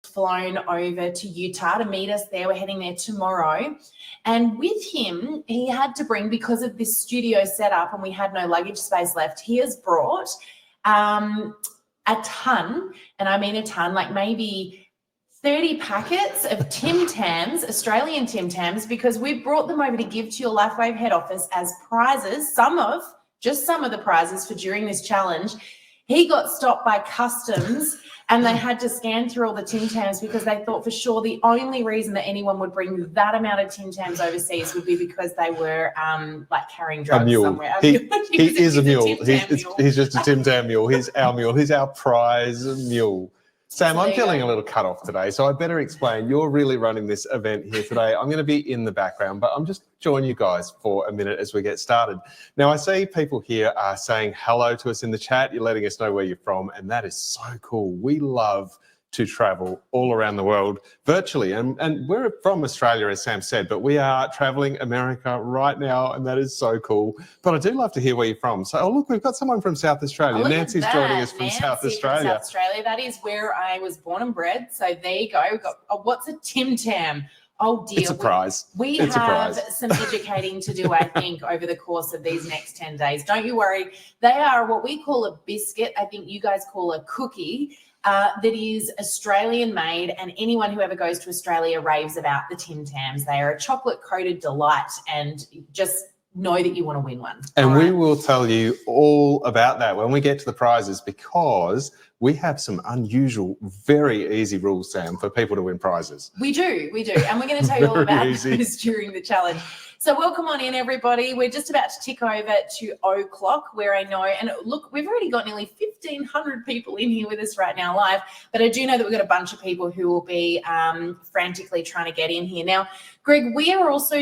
flown over to Utah to meet us there. We're heading there tomorrow. And with him, he had to bring, because of this studio setup and we had no luggage space left, he has brought a ton, and I mean a ton, like maybe 30 packets of Tim Tams, Australian Tim Tams, because we brought them over to give to your Lifewave head office as prizes, just some of the prizes for during this challenge. He got stopped by customs and they had to scan through all the Tim Tams because they thought for sure the only reason that anyone would bring that amount of Tim Tams overseas would be because they were like carrying drugs somewhere. He is a mule. He's just a Tim Tam mule. He's our mule. He's our prize mule. Sam, I'm feeling a little cut off today, so I better explain. You're really running this event here today. I'm going to be in the background, but I'm just joining you guys for a minute as we get started. Now, I see people here are saying hello to us in the chat. You're letting us know where you're from, and that is so cool. We love to travel all around the world virtually, and we're from Australia, as Sam said, but we are traveling America right now, and that is so cool. But I do love to hear where you're from. So, look, we've got someone from South Australia. Nancy's joining us from South Australia. South Australia. That is where I was born and bred. So there you go. We've got what's a Tim Tam? Oh dear. It's a prize. We have some educating to do, I think, over the course of these next 10 days. Don't you worry. They are what we call a biscuit. I think you guys call a cookie. That is Australian made, and anyone who ever goes to Australia raves about the Tim Tams. They are a chocolate coated delight, and just know that you want to win one. And we will tell you all about that when we get to the prizes, because we have some unusual, very easy rules, Sam, for people to win prizes. We do. And we're going to tell you all about those during the challenge. So welcome on in, everybody. We're just about to tick over to o'clock, where I know, and look, we've already got nearly 1,500 people in here with us right now live, but I do know that we've got a bunch of people who will be frantically trying to get in here. Now, Greg, we are also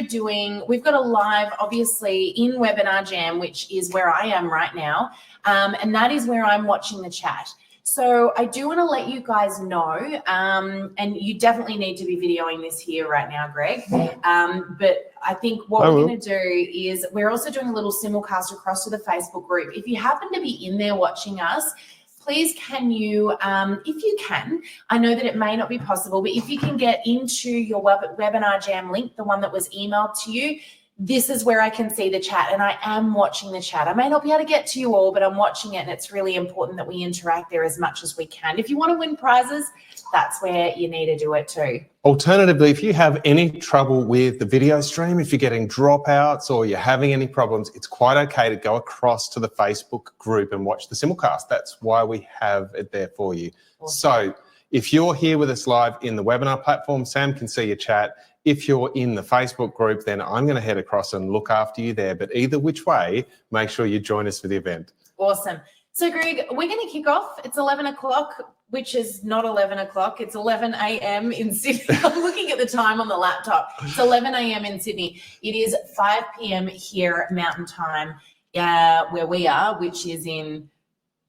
we've got a live, obviously, in Webinar Jam, which is where I am right now, and that is where I'm watching the chat. So I do want to let you guys know, and you definitely need to be videoing this here right now, Greg. But I think what we're going to do is we're also doing a little simulcast across to the Facebook group. If you happen to be in there watching us, please can you, if you can, I know that it may not be possible, but if you can get into your Webinar Jam link, the one that was emailed to you, this is where I can see the chat, and I am watching the chat. I may not be able to get to you all, but I'm watching it, and it's really important that we interact there as much as we can. If you want to win prizes, that's where you need to do it too. Alternatively, if you have any trouble with the video stream, if you're getting dropouts or you're having any problems, it's quite okay to go across to the Facebook group and watch the simulcast. That's why we have it there for you. Awesome. So if you're here with us live in the webinar platform, Sam can see your chat. If you're in the Facebook group, then I'm going to head across and look after you there. But either which way, make sure you join us for the event. Awesome. So, Greg, we're going to kick off. It's 11 o'clock, which is not 11 o'clock. It's 11 a.m. in Sydney. I'm looking at the time on the laptop. It's 11 a.m. in Sydney. It is 5 p.m. here Mountain Time, where we are, which is in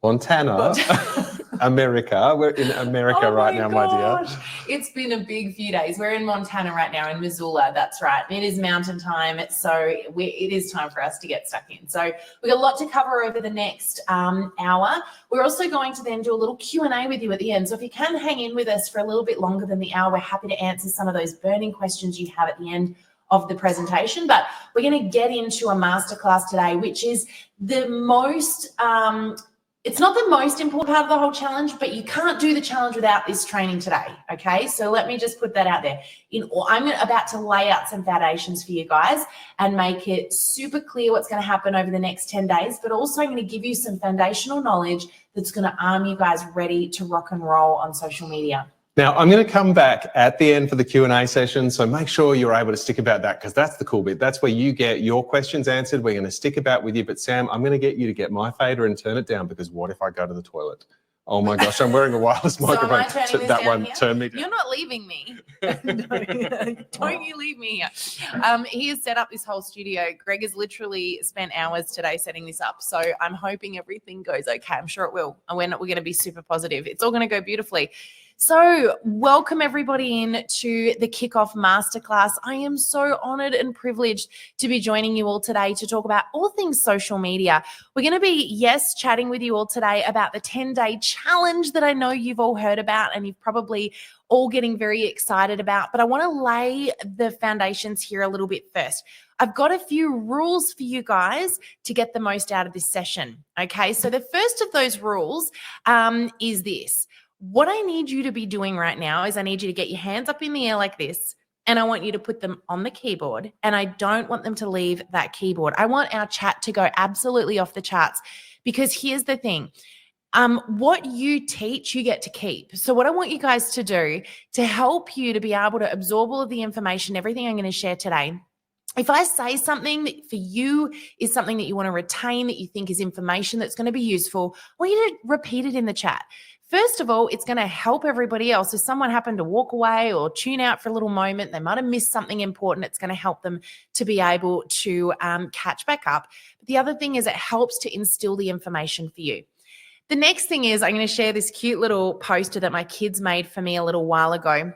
Montana. America. We're in America right now, my dear. It's been a big few days. We're in Montana right now, in Missoula. That's right. It is mountain time. So it is time for us to get stuck in. So we've got a lot to cover over the next hour. We're also going to then do a little Q&A with you at the end. So if you can hang in with us for a little bit longer than the hour, we're happy to answer some of those burning questions you have at the end of the presentation. But we're going to get into a masterclass today, which is the most it's not the most important part of the whole challenge, but you can't do the challenge without this training today, okay? So let me just put that out there. I'm about to lay out some foundations for you guys and make it super clear what's going to happen over the next 10 days, but also I'm going to give you some foundational knowledge that's going to arm you guys ready to rock and roll on social media. Now, I'm going to come back at the end for the Q&A session, so make sure you're able to stick about that, because that's the cool bit. That's where you get your questions answered. We're going to stick about with you. But, Sam, I'm going to get you to get my fader and turn it down, because what if I go to the toilet? Oh, my gosh, I'm wearing a wireless microphone. That one, turn me down. You're not leaving me. Don't you leave me here. He has set up this whole studio. Greg has literally spent hours today setting this up. So I'm hoping everything goes okay. I'm sure it will. And we're going to be super positive. It's all going to go beautifully. So welcome everybody in to the Kickoff Masterclass. I am so honored and privileged to be joining you all today to talk about all things social media. We're going to be, chatting with you all today about the 10-day challenge that I know you've all heard about and you've probably all getting very excited about, but I want to lay the foundations here a little bit first. I've got a few rules for you guys to get the most out of this session. Okay, so the first of those rules is this. What I need you to be doing right now is I need you to get your hands up in the air like this, and I want you to put them on the keyboard, and I don't want them to leave that keyboard. I want our chat to go absolutely off the charts, because here's the thing. What you teach, you get to keep. So what I want you guys to do to help you to be able to absorb all of the information, everything I'm going to share today, if I say something that for you is something that you want to retain, that you think is information that's going to be useful, I want you to repeat it in the chat. First of all, it's going to help everybody else. If someone happened to walk away or tune out for a little moment, they might have missed something important. It's going to help them to be able to catch back up. But the other thing is it helps to instill the information for you. The next thing is I'm going to share this cute little poster that my kids made for me a little while ago.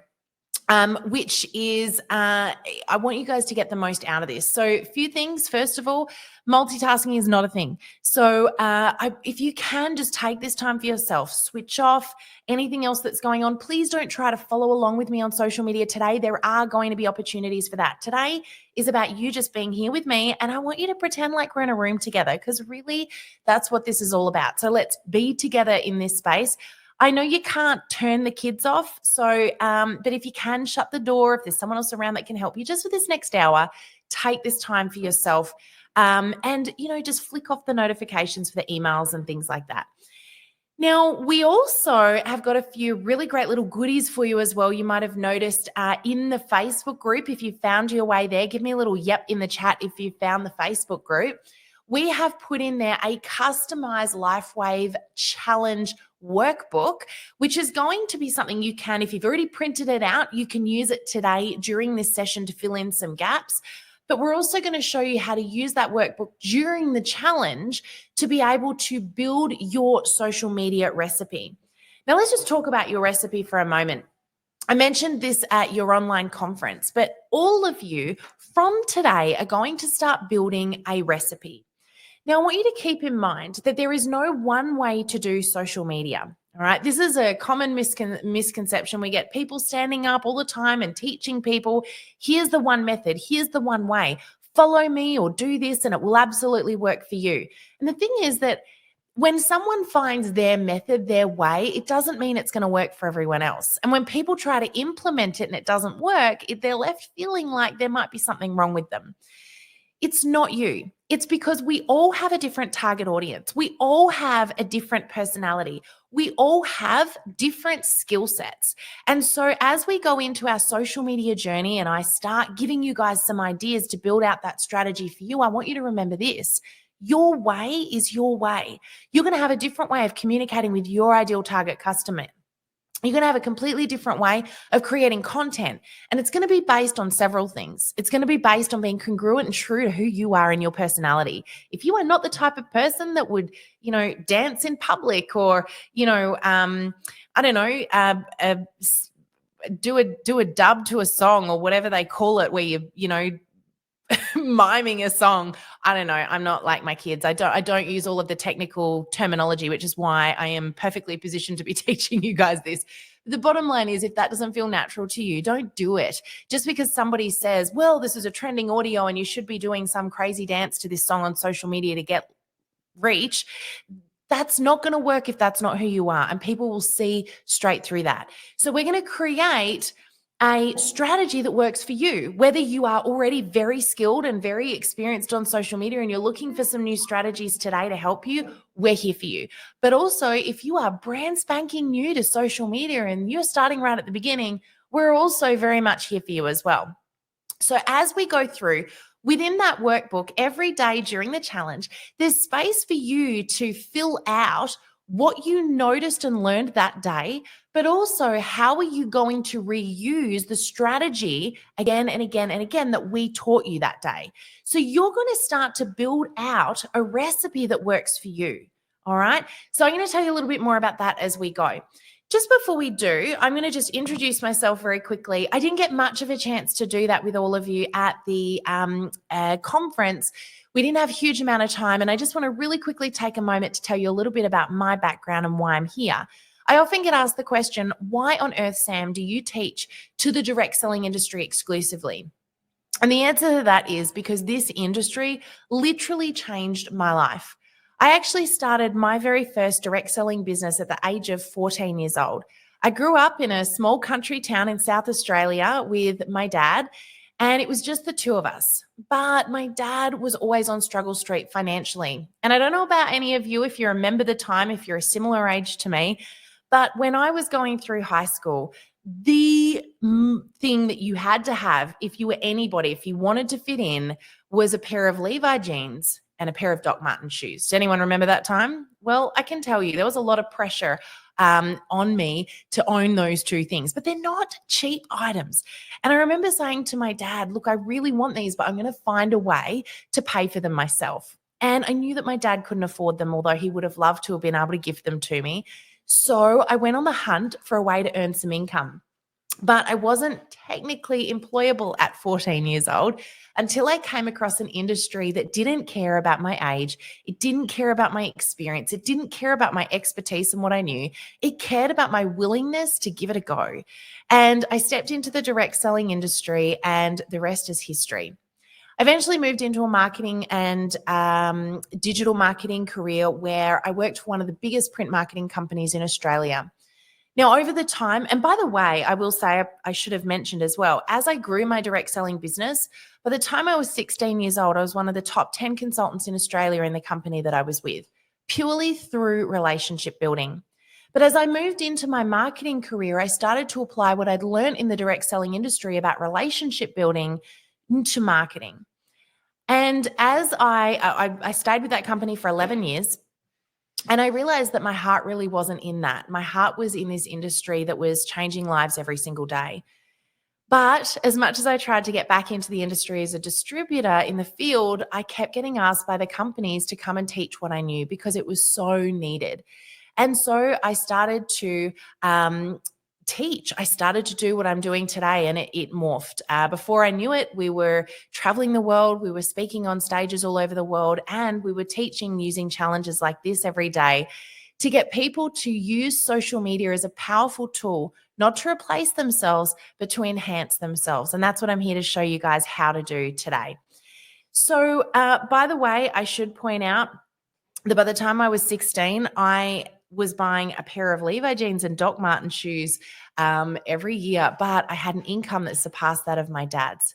Which is, I want you guys to get the most out of this. So a few things. First of all, multitasking is not a thing. So if you can just take this time for yourself, switch off anything else that's going on. Please don't try to follow along with me on social media today. There are going to be opportunities for that. Today is about you just being here with me, and I want you to pretend like we're in a room together, because really that's what this is all about. So let's be together in this space. I know you can't turn the kids off, so but if you can shut the door, if there's someone else around that can help you just for this next hour, take this time for yourself, and just flick off the notifications for the emails and things like that. Now, we also have got a few really great little goodies for you as well. You might have noticed in the Facebook group, if you found your way there, give me a little yep in the chat if you found the Facebook group. We have put in there a customized Lifewave challenge workbook, which is going to be something you can, if you've already printed it out, you can use it today during this session to fill in some gaps. But we're also going to show you how to use that workbook during the challenge to be able to build your social media recipe. Now, let's just talk about your recipe for a moment. I mentioned this at your online conference, but all of you from today are going to start building a recipe. Now, I want you to keep in mind that there is no one way to do social media, all right? This is a common misconception. We get people standing up all the time and teaching people, here's the one method, here's the one way, follow me or do this and it will absolutely work for you. And the thing is that when someone finds their method, their way, it doesn't mean it's going to work for everyone else. And when people try to implement it and it doesn't work, they're left feeling like there might be something wrong with them. It's not you. It's because we all have a different target audience. We all have a different personality. We all have different skill sets. And so as we go into our social media journey and I start giving you guys some ideas to build out that strategy for you, I want you to remember this. Your way is your way. You're going to have a different way of communicating with your ideal target customer. You're going to have a completely different way of creating content. And it's going to be based on several things. It's going to be based on being congruent and true to who you are and your personality. If you are not the type of person that would, dance in public or, do a dub to a song or whatever they call it, where you miming a song. I don't know. I'm not like my kids. I don't use all of the technical terminology, which is why I am perfectly positioned to be teaching you guys this. The bottom line is, if that doesn't feel natural to you, don't do it. Just because somebody says, well, this is a trending audio and you should be doing some crazy dance to this song on social media to get reach, that's not going to work if that's not who you are. And people will see straight through that. So we're going to create a strategy that works for you, whether you are already very skilled and very experienced on social media and you're looking for some new strategies today to help you, we're here for you. But also, if you are brand spanking new to social media and you're starting right at the beginning, we're also very much here for you as well. So as we go through, within that workbook, every day during the challenge, there's space for you to fill out what you noticed and learned that day, but also how are you going to reuse the strategy again and again and again that we taught you that day. So you're going to start to build out a recipe that works for you. All right. So I'm going to tell you a little bit more about that as we go. Just before we do, I'm going to just introduce myself very quickly. I didn't get much of a chance to do that with all of you at the conference. We didn't have a huge amount of time, and I just want to really quickly take a moment to tell you a little bit about my background and why I'm here. I often get asked the question, why on earth, Sam, do you teach to the direct selling industry exclusively? And the answer to that is because this industry literally changed my life. I actually started my very first direct selling business at the age of 14 years old. I grew up in a small country town in South Australia with my dad, and it was just the two of us. But my dad was always on struggle street financially. And I don't know about any of you, if you remember the time, if you're a similar age to me, but when I was going through high school, the thing that you had to have if you were anybody, if you wanted to fit in, was a pair of Levi jeans and a pair of Doc Martens shoes. Does anyone remember that time? Well, I can tell you there was a lot of pressure on me to own those two things, but they're not cheap items. And I remember saying to my dad, look, I really want these, but I'm going to find a way to pay for them myself. And I knew that my dad couldn't afford them, although he would have loved to have been able to gift them to me. So I went on the hunt for a way to earn some income. But I wasn't technically employable at 14 years old until I came across an industry that didn't care about my age. It didn't care about my experience. It didn't care about my expertise and what I knew. It cared about my willingness to give it a go. And I stepped into the direct selling industry, and the rest is history. I eventually moved into a marketing and digital marketing career where I worked for one of the biggest print marketing companies in Australia. Now, over the time, and by the way, I will say I should have mentioned as well, as I grew my direct selling business, by the time I was 16 years old, I was one of the top 10 consultants in Australia in the company that I was with, purely through relationship building. But as I moved into my marketing career, I started to apply what I'd learned in the direct selling industry about relationship building into marketing. And as I stayed with that company for 11 years, and I realized that my heart really wasn't in that. My heart was in this industry that was changing lives every single day. But as much as I tried to get back into the industry as a distributor in the field, I kept getting asked by the companies to come and teach what I knew because it was so needed. And so I started to teach. I started to do what I'm doing today, and it morphed. Before I knew it, we were traveling the world, we were speaking on stages all over the world, and we were teaching using challenges like this every day to get people to use social media as a powerful tool, not to replace themselves, but to enhance themselves. And that's what I'm here to show you guys how to do today. So, by the way, I should point out that by the time I was 16, I was buying a pair of Levi jeans and Doc Martens shoes every year, but I had an income that surpassed that of my dad's,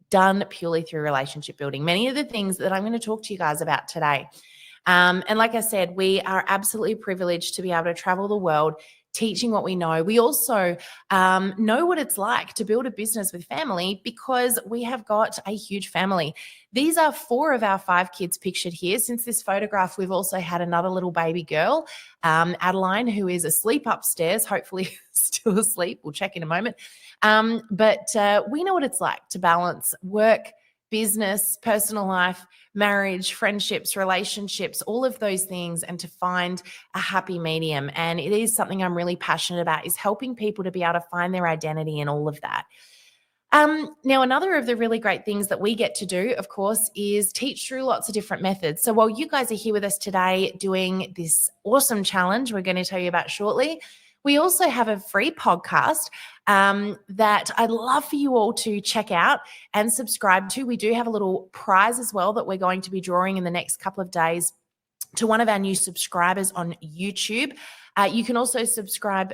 done purely through relationship building. Many of the things that I'm going to talk to you guys about today. And like I said, we are absolutely privileged to be able to travel the world teaching what we know. We also know what it's like to build a business with family because we have got a huge family. These are 4 of our 5 kids pictured here. Since this photograph, we've also had another little baby girl, Adeline, who is asleep upstairs, hopefully still asleep. We'll check in a moment. But we know what it's like to balance work, business, personal life, marriage, friendships, relationships, all of those things, and to find a happy medium. And it is something I'm really passionate about, is helping people to be able to find their identity in all of that. Now, another of the really great things that we get to do, of course, is teach through lots of different methods. So while you guys are here with us today doing this awesome challenge we're going to tell you about shortly, we also have a free podcast that I'd love for you all to check out and subscribe to. We do have a little prize as well that we're going to be drawing in the next couple of days to one of our new subscribers on YouTube. You can also subscribe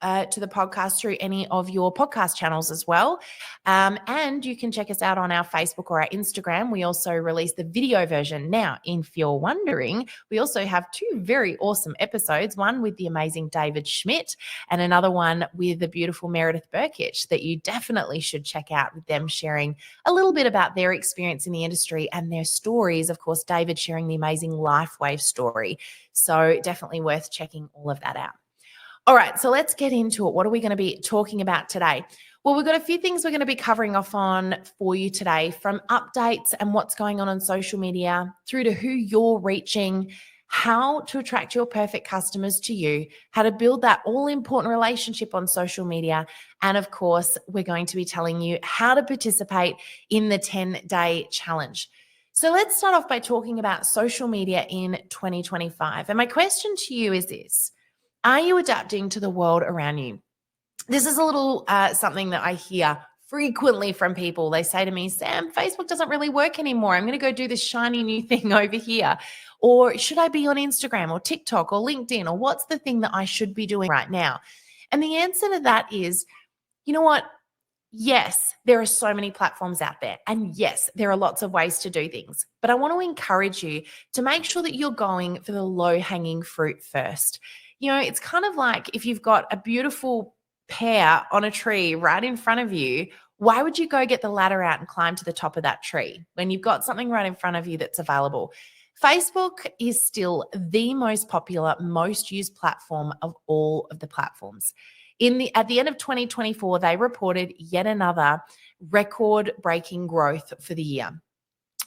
to the podcast through any of your podcast channels as well. And you can check us out on our Facebook or our Instagram. We also release the video version. Now, if you're wondering, we also have 2 very awesome episodes, one with the amazing David Schmidt and another one with the beautiful Meredith Burkich that you definitely should check out, with them sharing a little bit about their experience in the industry and their stories. Of course, David sharing the amazing Lifewave story. So definitely worth checking all of that out. All right, so let's get into it. What are we going to be talking about today? Well, we've got a few things we're going to be covering off on for you today, from updates and what's going on social media through to who you're reaching, how to attract your perfect customers to you, how to build that all-important relationship on social media, and of course, we're going to be telling you how to participate in the 10-day challenge. So let's start off by talking about social media in 2025. And my question to you is this: are you adapting to the world around you? This is a little something that I hear frequently from people. They say to me, Sam, Facebook doesn't really work anymore. I'm going to go do this shiny new thing over here. Or should I be on Instagram or TikTok or LinkedIn? Or what's the thing that I should be doing right now? And the answer to that is, you know what? Yes, there are so many platforms out there. And yes, there are lots of ways to do things. But I want to encourage you to make sure that you're going for the low-hanging fruit first. You know, it's kind of like if you've got a beautiful pear on a tree right in front of you, why would you go get the ladder out and climb to the top of that tree when you've got something right in front of you that's available? Facebook is still the most popular, most used platform of all of the platforms. At the end of 2024, they reported yet another record-breaking growth for the year,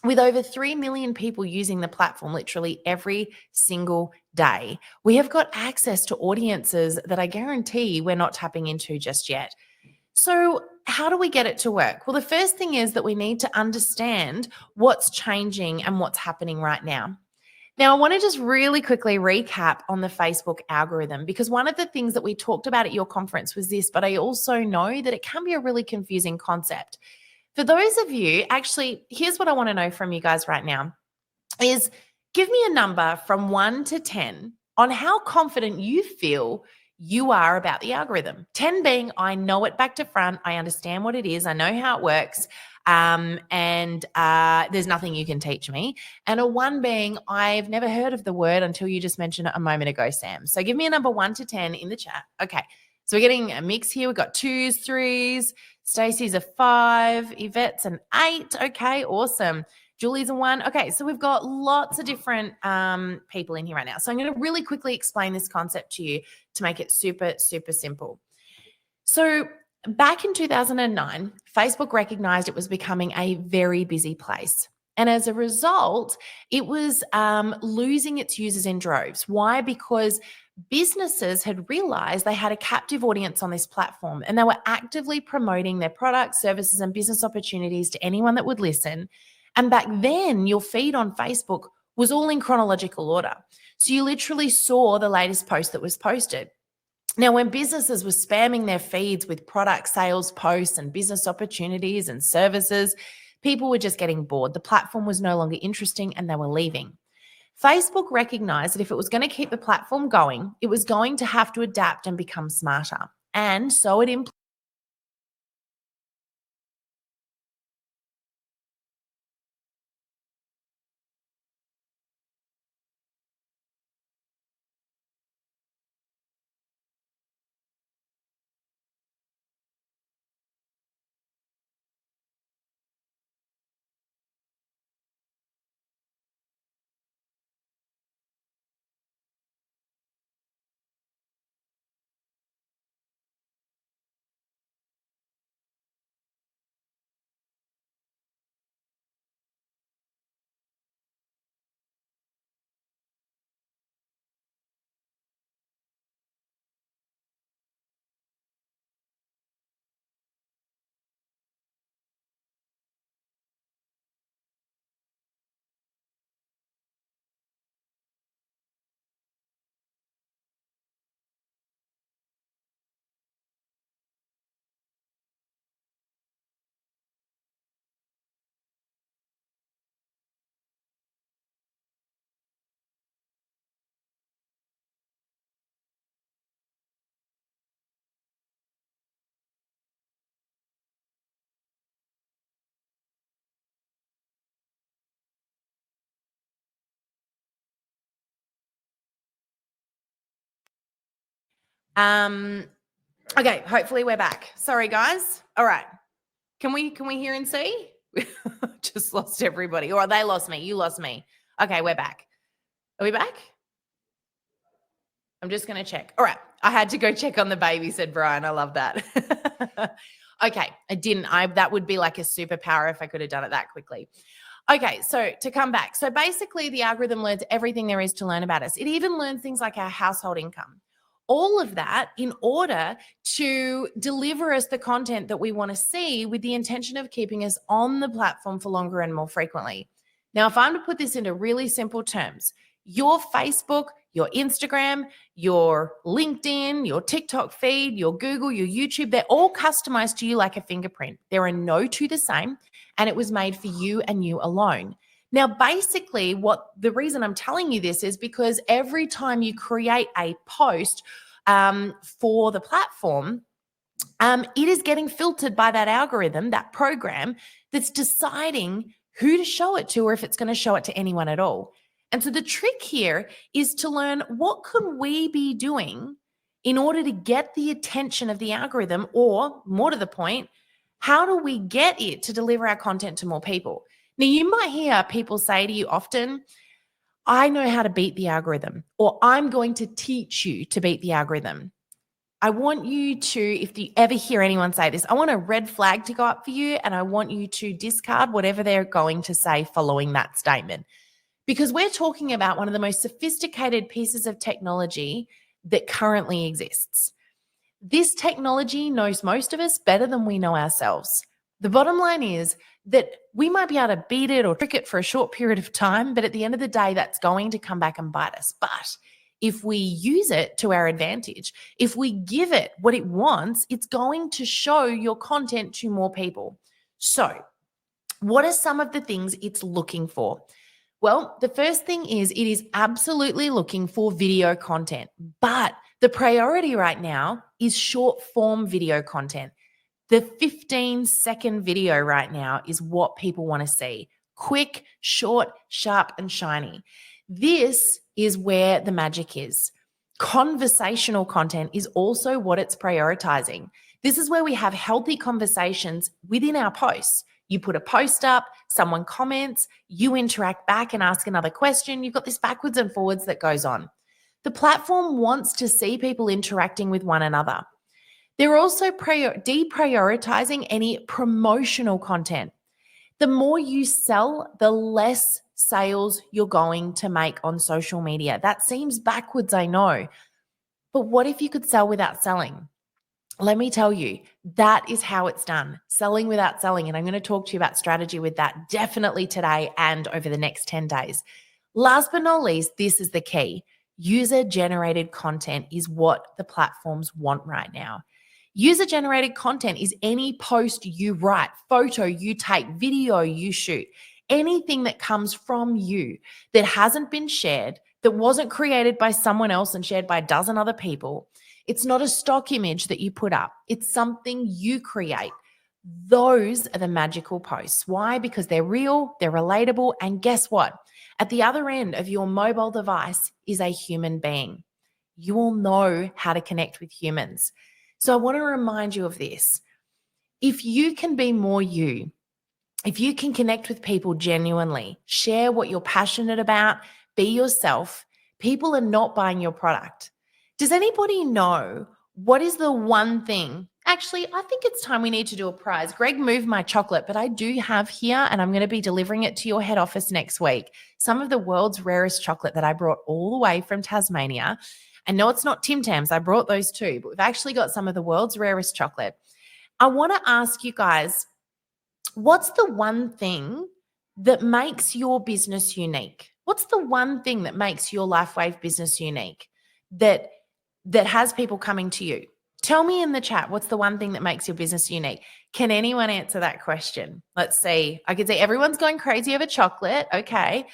with over 3 million people using the platform literally every single day. We have got access to audiences that I guarantee we're not tapping into just yet. So how do we get it to work? Well, the first thing is that we need to understand what's changing and what's happening right now. Now, I want to just really quickly recap on the Facebook algorithm, because one of the things that we talked about at your conference was this, but I also know that it can be a really confusing concept. For those of you, actually, here's what I want to know from you guys right now is give me a number from 1 to 10 on how confident you feel you are about the algorithm. 10 being, I know it back to front. I understand what it is. I know how it works. And there's nothing you can teach me. And a 1 being, I've never heard of the word until you just mentioned it a moment ago, Sam. So give me a number 1 to 10 in the chat. Okay. So we're getting a mix here. We've got 2s, 3s. Stacey's a 5. Yvette's an 8. Okay. Awesome. Julie's a 1. Okay. So we've got lots of different people in here right now. So I'm going to really quickly explain this concept to you to make it super, super simple. So back in 2009, Facebook recognized it was becoming a very busy place. And as a result, it was losing its users in droves. Why? Because businesses had realized they had a captive audience on this platform and they were actively promoting their products, services, and business opportunities to anyone that would listen. And back then, your feed on Facebook was all in chronological order. So you literally saw the latest post that was posted. Now, when businesses were spamming their feeds with product sales posts and business opportunities and services, people were just getting bored. The platform was no longer interesting and they were leaving. Facebook recognized that if it was going to keep the platform going, it was going to have to adapt and become smarter. And so it okay, hopefully we're back. Sorry, guys. All right. Can we hear and see? Just lost everybody. Or they lost me. You lost me. Okay, we're back. Are we back? I'm just going to check. All right. I had to go check on the baby, said Brian. I love that. Okay. I didn't. That would be like a superpower if I could have done it that quickly. Okay, so to come back. So basically the algorithm learns everything there is to learn about us. It even learns things like our household income. All of that in order to deliver us the content that we want to see with the intention of keeping us on the platform for longer and more frequently. Now, if I'm to put this into really simple terms, your Facebook, your Instagram, your LinkedIn, your TikTok feed, your Google, your YouTube, they're all customized to you like a fingerprint. There are no two the same, and it was made for you and you alone. Now, basically, the reason I'm telling you this is because every time you create a post for the platform, it is getting filtered by that algorithm, that program that's deciding who to show it to or if it's going to show it to anyone at all. And so the trick here is to learn what could we be doing in order to get the attention of the algorithm, or more to the point, how do we get it to deliver our content to more people? Now, you might hear people say to you often, I know how to beat the algorithm, or I'm going to teach you to beat the algorithm. I want you to, if you ever hear anyone say this, I want a red flag to go up for you, and I want you to discard whatever they're going to say following that statement. Because we're talking about one of the most sophisticated pieces of technology that currently exists. This technology knows most of us better than we know ourselves. The bottom line is that we might be able to beat it or trick it for a short period of time, but at the end of the day, that's going to come back and bite us. But if we use it to our advantage, if we give it what it wants, it's going to show your content to more people. So, what are some of the things it's looking for? Well, the first thing is it is absolutely looking for video content, but the priority right now is short form video content. The 15-second video right now is what people want to see. Quick, short, sharp, and shiny. This is where the magic is. Conversational content is also what it's prioritizing. This is where we have healthy conversations within our posts. You put a post up, someone comments, you interact back and ask another question. You've got this backwards and forwards that goes on. The platform wants to see people interacting with one another. They're also deprioritizing any promotional content. The more you sell, the less sales you're going to make on social media. That seems backwards, I know. But what if you could sell without selling? Let me tell you, that is how it's done. Selling without selling. And I'm going to talk to you about strategy with that definitely today and over the next 10 days. Last but not least, this is the key. User-generated content is what the platforms want right now. User-generated content is any post you write, photo you take, video you shoot, anything that comes from you that hasn't been shared, that wasn't created by someone else and shared by a dozen other people. It's not a stock image that you put up. It's something you create. Those are the magical posts. Why? Because they're real, they're relatable, and guess what? At the other end of your mobile device is a human being. You all know how to connect with humans. So I want to remind you of this. If you can be more you, if you can connect with people genuinely, share what you're passionate about, be yourself, people are not buying your product. Does anybody know what is the one thing? Actually, I think it's time we need to do a prize. Greg moved my chocolate, but I do have here, and I'm going to be delivering it to your head office next week, some of the world's rarest chocolate that I brought all the way from Tasmania. And no, it's not Tim Tams. I brought those too, but we've actually got some of the world's rarest chocolate. I want to ask you guys, what's the one thing that makes your business unique? What's the one thing that makes your Lifewave business unique that has people coming to you? Tell me in the chat, what's the one thing that makes your business unique? Can anyone answer that question? Let's see. I can see everyone's going crazy over chocolate. Okay.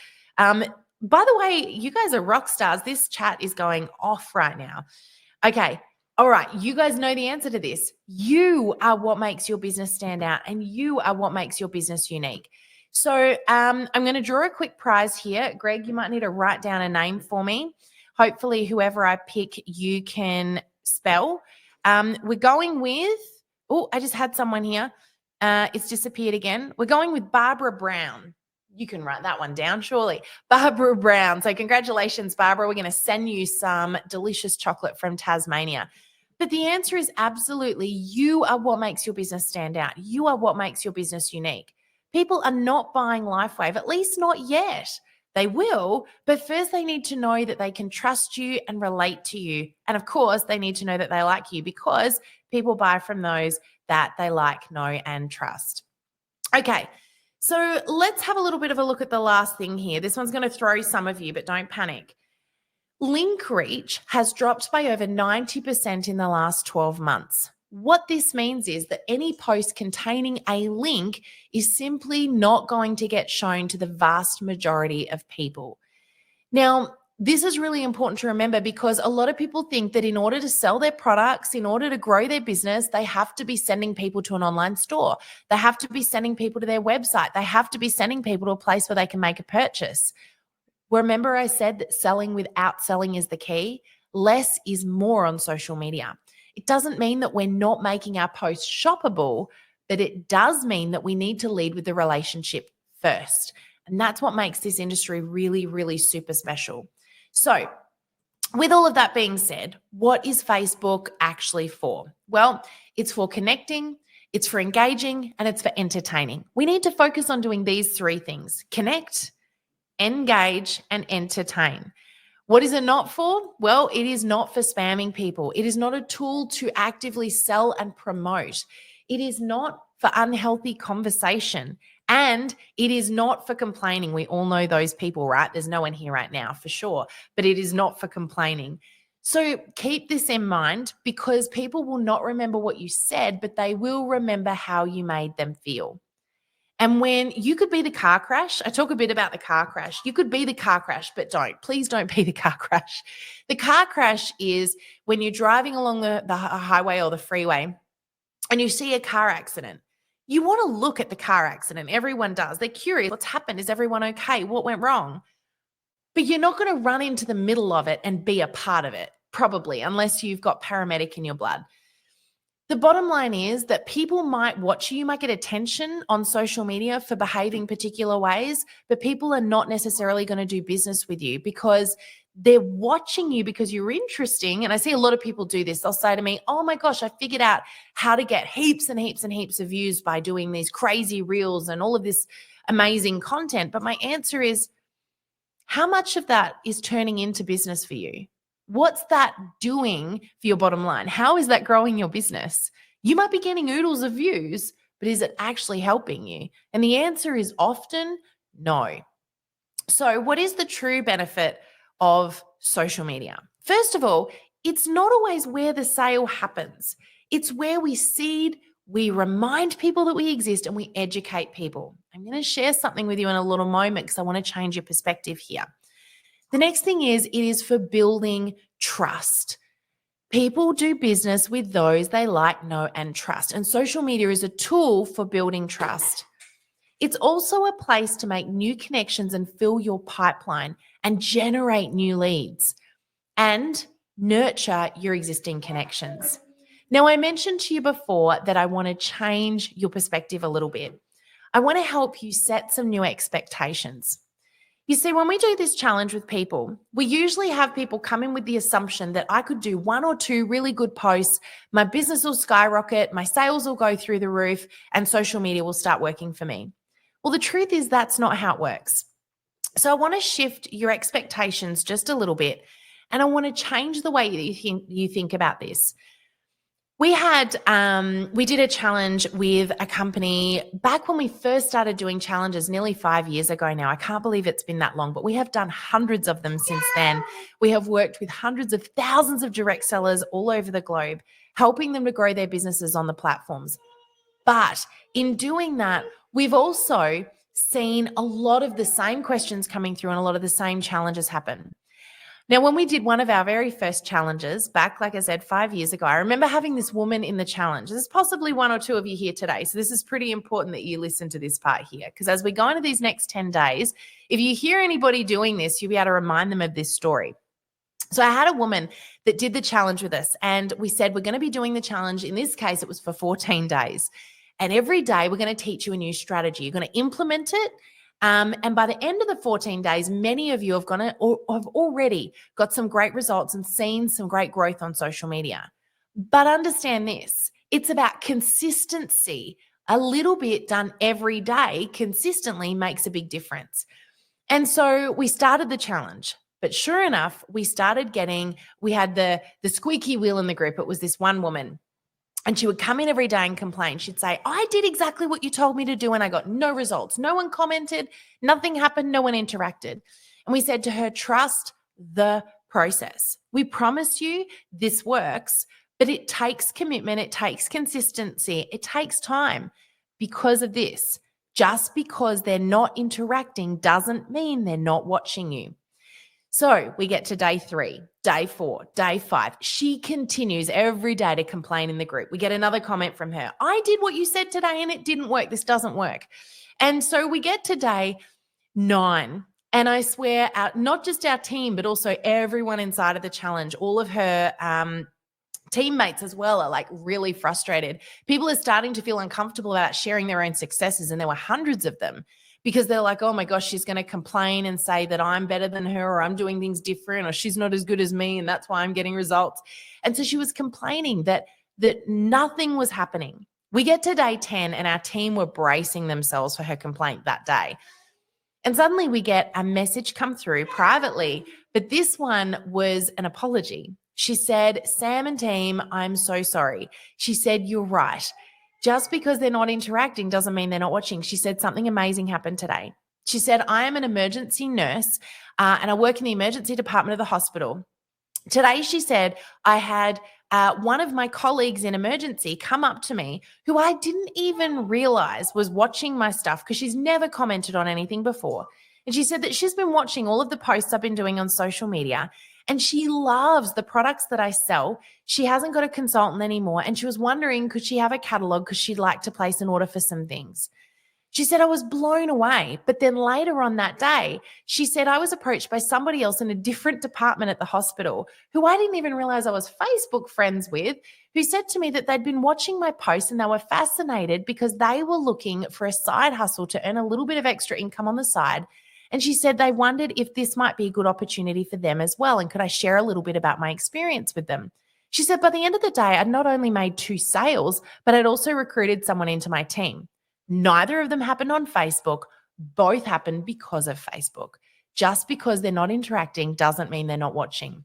By the way, you guys are rock stars. This chat is going off right now. Okay. All right. You guys know the answer to this. You are what makes your business stand out, and you are what makes your business unique. So I'm going to draw a quick prize here. Greg, you might need to write down a name for me. Hopefully, whoever I pick, you can spell. We're going with, I just had someone here. It's disappeared again. We're going with Barbara Brown. You can write that one down, surely. Barbara Brown. So congratulations, Barbara. We're going to send you some delicious chocolate from Tasmania. But the answer is absolutely, you are what makes your business stand out. You are what makes your business unique. People are not buying Lifewave, at least not yet. They will, but first they need to know that they can trust you and relate to you. And of course, they need to know that they like you, because people buy from those that they like, know, and trust. Okay, so let's have a little bit of a look at the last thing here. This one's going to throw some of you, but don't panic. Link reach has dropped by over 90% in the last 12 months. What this means is that any post containing a link is simply not going to get shown to the vast majority of people. Now, this is really important to remember, because a lot of people think that in order to sell their products, in order to grow their business, they have to be sending people to an online store. They have to be sending people to their website. They have to be sending people to a place where they can make a purchase. Remember, I said that selling without selling is the key. Less is more on social media. It doesn't mean that we're not making our posts shoppable, but it does mean that we need to lead with the relationship first. And that's what makes this industry really, really super special. So with all of that being said, what is Facebook actually for? Well, it's for connecting, it's for engaging, and it's for entertaining. We need to focus on doing these three things: connect, engage, and entertain. What is it not for? Well, it is not for spamming people. It is not a tool to actively sell and promote. It is not for unhealthy conversation. And it is not for complaining. We all know those people, right? There's no one here right now for sure, but it is not for complaining. So keep this in mind, because people will not remember what you said, but they will remember how you made them feel. And when you could be the car crash, I talk a bit about the car crash. You could be the car crash, but please don't be the car crash. The car crash is when you're driving along the highway or the freeway and you see a car accident. You want to look at the car accident. Everyone does. They're curious. What's happened? Is everyone okay? What went wrong? But you're not going to run into the middle of it and be a part of it, probably, unless you've got paramedic in your blood. The bottom line is that people might watch you, might get attention on social media for behaving particular ways, but people are not necessarily going to do business with you because they're watching you because you're interesting. And I see a lot of people do this. They'll say to me, oh my gosh, I figured out how to get heaps and heaps and heaps of views by doing these crazy reels and all of this amazing content. But my answer is, how much of that is turning into business for you? What's that doing for your bottom line? How is that growing your business? You might be getting oodles of views, but is it actually helping you? And the answer is often no. So what is the true benefit of social media? First of all, it's not always where the sale happens. It's where we seed, we remind people that we exist, and we educate people. I'm going to share something with you in a little moment because I want to change your perspective here. The next thing is, it is for building trust. People do business with those they like, know, and trust. And social media is a tool for building trust. It's also a place to make new connections and fill your pipeline and generate new leads and nurture your existing connections. Now, I mentioned to you before that I want to change your perspective a little bit. I want to help you set some new expectations. You see, when we do this challenge with people, we usually have people come in with the assumption that I could do 1 or 2 really good posts, my business will skyrocket, my sales will go through the roof, and social media will start working for me. Well, the truth is that's not how it works. So I want to shift your expectations just a little bit, and I want to change the way that you think about this. We did a challenge with a company back when we first started doing challenges nearly 5 years ago now. I can't believe it's been that long, but we have done hundreds of them since then. We have worked with hundreds of thousands of direct sellers all over the globe, helping them to grow their businesses on the platforms. But in doing that, we've also seen a lot of the same questions coming through and a lot of the same challenges happen. Now, when we did one of our very first challenges back, like I said, 5 years ago, I remember having this woman in the challenge. There's possibly 1 or 2 of you here today. So this is pretty important that you listen to this part here, because as we go into these next 10 days, if you hear anybody doing this, you'll be able to remind them of this story. So I had a woman that did the challenge with us, and we said, we're going to be doing the challenge. In this case, it was for 14 days. And every day we're going to teach you a new strategy. You're going to implement it. And by the end of the 14 days, many of you have already got some great results and seen some great growth on social media. But understand this, it's about consistency A little bit done every day consistently makes a big difference. And so we started the challenge. But sure enough, we had the squeaky wheel in the group. It was this one woman. And she would come in every day and complain. She'd say, I did exactly what you told me to do and I got no results. No one commented, nothing happened, no one interacted. And we said to her, trust the process. We promise you this works, but it takes commitment, it takes consistency, it takes time. Because of this, just because they're not interacting doesn't mean they're not watching you. So we get to day 3, day 4, day 5. She continues every day to complain in the group. We get another comment from her. I did what you said today and it didn't work. This doesn't work. And so we get to day 9. And I swear, not just our team, but also everyone inside of the challenge, all of her teammates as well are like really frustrated. People are starting to feel uncomfortable about sharing their own successes. And there were hundreds of them. Because they're like, oh my gosh, she's going to complain and say that I'm better than her or I'm doing things different or she's not as good as me and that's why I'm getting results. And so she was complaining that nothing was happening. We get to day 10 and our team were bracing themselves for her complaint that day. And suddenly we get a message come through privately, but this one was an apology. She said, Sam and team, I'm so sorry. She said, you're right. Just because they're not interacting doesn't mean they're not watching. She said something amazing happened today. She said, I am an emergency nurse and I work in the emergency department of the hospital. Today, she said, I had one of my colleagues in emergency come up to me who I didn't even realize was watching my stuff because she's never commented on anything before. And she said that she's been watching all of the posts I've been doing on social media and she loves the products that I sell. She hasn't got a consultant anymore. And she was wondering, could she have a catalog because she'd like to place an order for some things. She said, I was blown away. But then later on that day, she said, I was approached by somebody else in a different department at the hospital who I didn't even realize I was Facebook friends with, who said to me that they'd been watching my posts and they were fascinated because they were looking for a side hustle to earn a little bit of extra income on the side. And she said they wondered if this might be a good opportunity for them as well. And could I share a little bit about my experience with them? She said, by the end of the day, I'd not only made 2 sales, but I'd also recruited someone into my team. Neither of them happened on Facebook. Both happened because of Facebook. Just because they're not interacting doesn't mean they're not watching.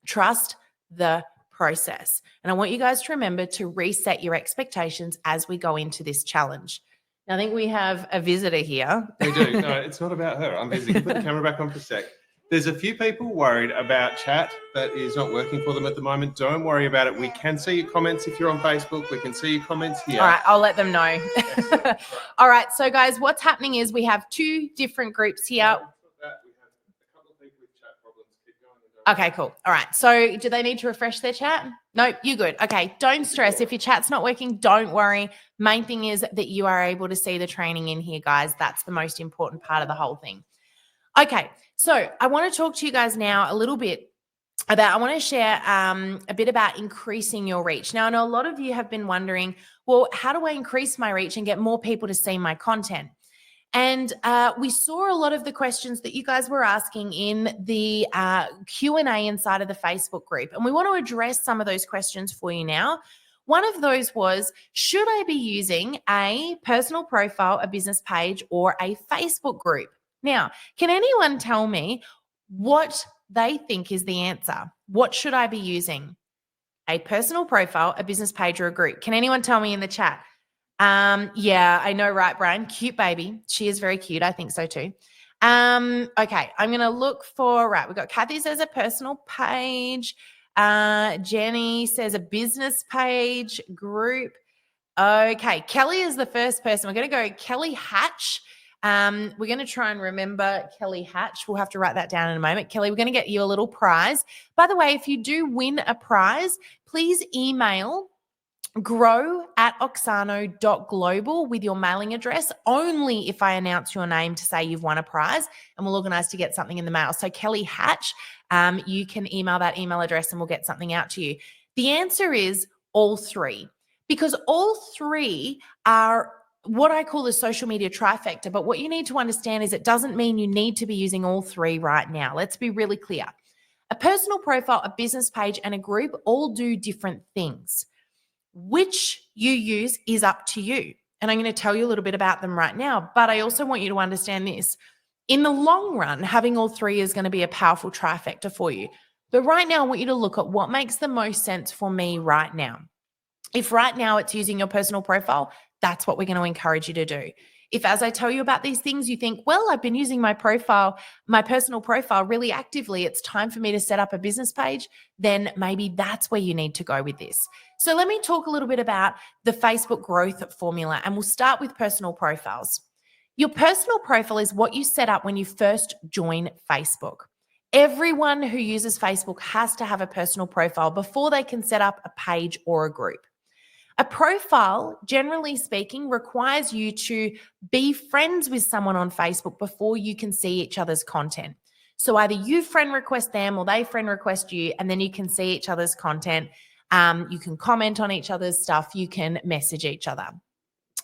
Trust the process. And I want you guys to remember to reset your expectations as we go into this challenge. I think we have a visitor here. We do. No, it's not about her. I'm busy. Put the camera back on for a sec. There's a few people worried about chat that is not working for them at the moment. Don't worry about it. We can see your comments if you're on Facebook. We can see your comments here. All right, I'll let them know. All right, so guys, what's happening is we have 2 different groups here. Okay, cool. All right. So do they need to refresh their chat? No, you're good. Okay. Don't stress. If your chat's not working, don't worry. Main thing is that you are able to see the training in here, guys. That's the most important part of the whole thing. Okay. So I want to talk to you guys now a little bit about, I want to share a bit about increasing your reach. Now, I know a lot of you have been wondering, well, how do I increase my reach and get more people to see my content? And we saw a lot of the questions that you guys were asking in the Q&A inside of the Facebook group. And we want to address some of those questions for you now. One of those was, should I be using a personal profile, a business page, or a Facebook group? Now, can anyone tell me what they think is the answer? What should I be using? A personal profile, a business page, or a group? Can anyone tell me in the chat? Yeah, I know, right, Brian? Cute baby. She is very cute. I think so too. Okay, I'm going to look for, right, we've got Kathy says a personal page. Jenny says a business page, group. Okay, Kelly is the first person. We're going to go Kelly Hatch. We're going to try and remember Kelly Hatch. We'll have to write that down in a moment. Kelly, we're going to get you a little prize. By the way, if you do win a prize, please email grow@auxano.global with your mailing address, only if I announce your name to say you've won a prize, and we'll organize to get something in the mail. So Kelly Hatch, you can email that email address and we'll get something out to you. The answer is all 3, because all 3 are what I call the social media trifecta. But what you need to understand is it doesn't mean you need to be using all 3 right now. Let's be really clear. A personal profile, a business page, and a group all do different things. Which you use is up to you. And I'm going to tell you a little bit about them right now. But I also want you to understand this. In the long run, having all three is going to be a powerful trifecta for you. But right now, I want you to look at what makes the most sense for me right now. If right now it's using your personal profile, that's what we're going to encourage you to do. If, as I tell you about these things, you think, well, I've been using my personal profile really actively, it's time for me to set up a business page, then maybe that's where you need to go with this. So let me talk a little bit about the Facebook growth formula, and we'll start with personal profiles. Your personal profile is what you set up when you first join Facebook. Everyone who uses Facebook has to have a personal profile before they can set up a page or a group. A profile, generally speaking, requires you to be friends with someone on Facebook before you can see each other's content. So either you friend request them or they friend request you, and then you can see each other's content. You can comment on each other's stuff. You can message each other.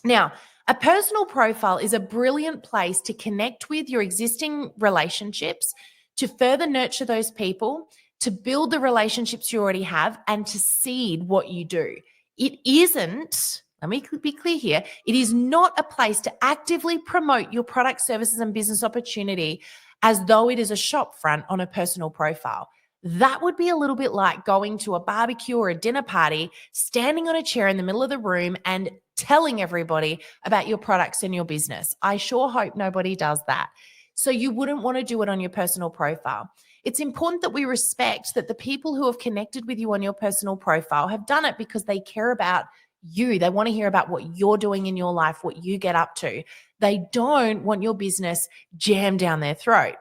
Now, a personal profile is a brilliant place to connect with your existing relationships, to further nurture those people, to build the relationships you already have, and to seed what you do. It isn't, let me be clear here, it is not a place to actively promote your product, services, and business opportunity as though it is a shop front on a personal profile. That would be a little bit like going to a barbecue or a dinner party, standing on a chair in the middle of the room and telling everybody about your products and your business. I sure hope nobody does that. So you wouldn't want to do it on your personal profile. It's important that we respect that the people who have connected with you on your personal profile have done it because they care about you. They want to hear about what you're doing in your life, what you get up to. They don't want your business jammed down their throat.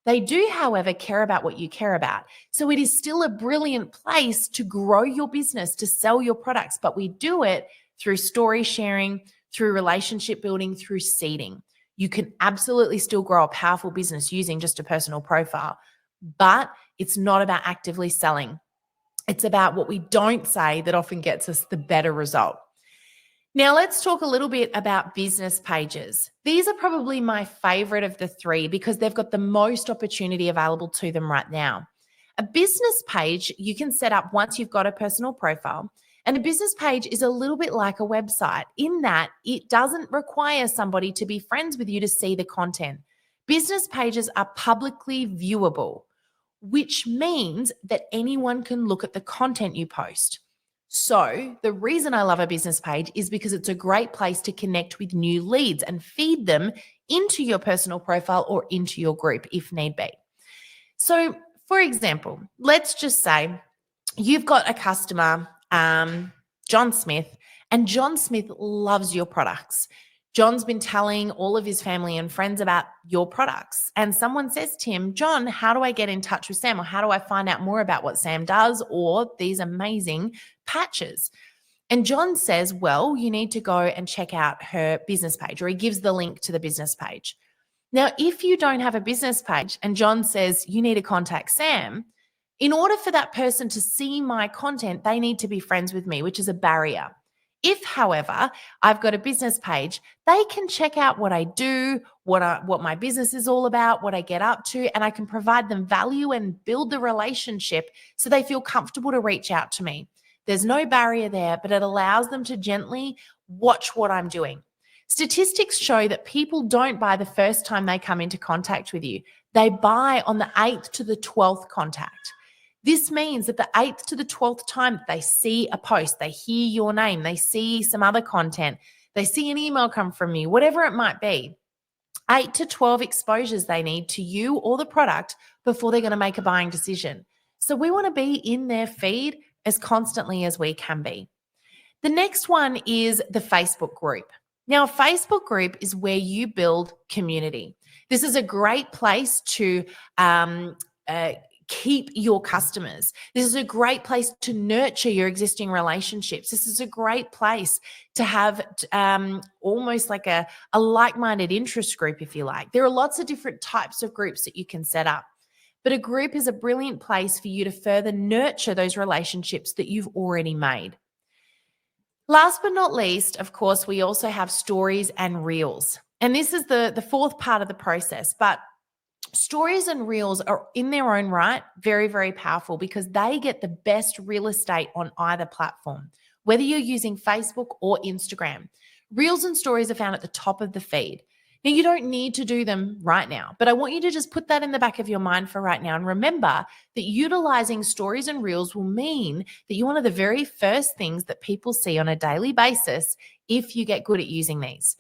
They do, however, care about what you care about. So it is still a brilliant place to grow your business, to sell your products, but we do it through story sharing, through relationship building, through seeding. You can absolutely still grow a powerful business using just a personal profile, but it's not about actively selling. It's about what we don't say that often gets us the better result. Now, let's talk a little bit about business pages. These are probably my favorite of the three because they've got the most opportunity available to them right now. A business page you can set up once you've got a personal profile. And a business page is a little bit like a website in that it doesn't require somebody to be friends with you to see the content. Business pages are publicly viewable, which means that anyone can look at the content you post. So the reason I love a business page is because it's a great place to connect with new leads and feed them into your personal profile or into your group if need be. So for example, let's just say you've got a customer, John Smith, and John Smith loves your products. John's been telling all of his family and friends about your products. And someone says to him, John, how do I get in touch with Sam? Or how do I find out more about what Sam does or these amazing patches? And John says, well, you need to go and check out her business page, or he gives the link to the business page. Now, if you don't have a business page and John says you need to contact Sam, in order for that person to see my content, they need to be friends with me, which is a barrier. If, however, I've got a business page, they can check out what I do, what my business is all about, what I get up to, and I can provide them value and build the relationship so they feel comfortable to reach out to me. There's no barrier there, but it allows them to gently watch what I'm doing. Statistics show that people don't buy the first time they come into contact with you. They buy on the 8th to the 12th contact. This means that the 8th to the 12th time that they see a post, they hear your name, they see some other content, they see an email come from you, whatever it might be, 8 to 12 exposures they need to you or the product before they're going to make a buying decision. So we want to be in their feed as constantly as we can be. The next one is the Facebook group. Now, a Facebook group is where you build community. This is a great place to keep your customers. This is a great place to nurture your existing relationships. This is a great place to have almost like a like-minded interest group, if you like. There are lots of different types of groups that you can set up, but a group is a brilliant place for you to further nurture those relationships that you've already made. Last but not least, of course, we also have stories and reels. And this is the fourth part of the process, but stories and reels are in their own right very, very powerful because they get the best real estate on either platform, whether you're using Facebook or Instagram. Reels and stories are found at the top of the feed. Now, you don't need to do them right now, but I want you to just put that in the back of your mind for right now. And remember that utilizing stories and reels will mean that you're one of the very first things that people see on a daily basis if you get good at using these.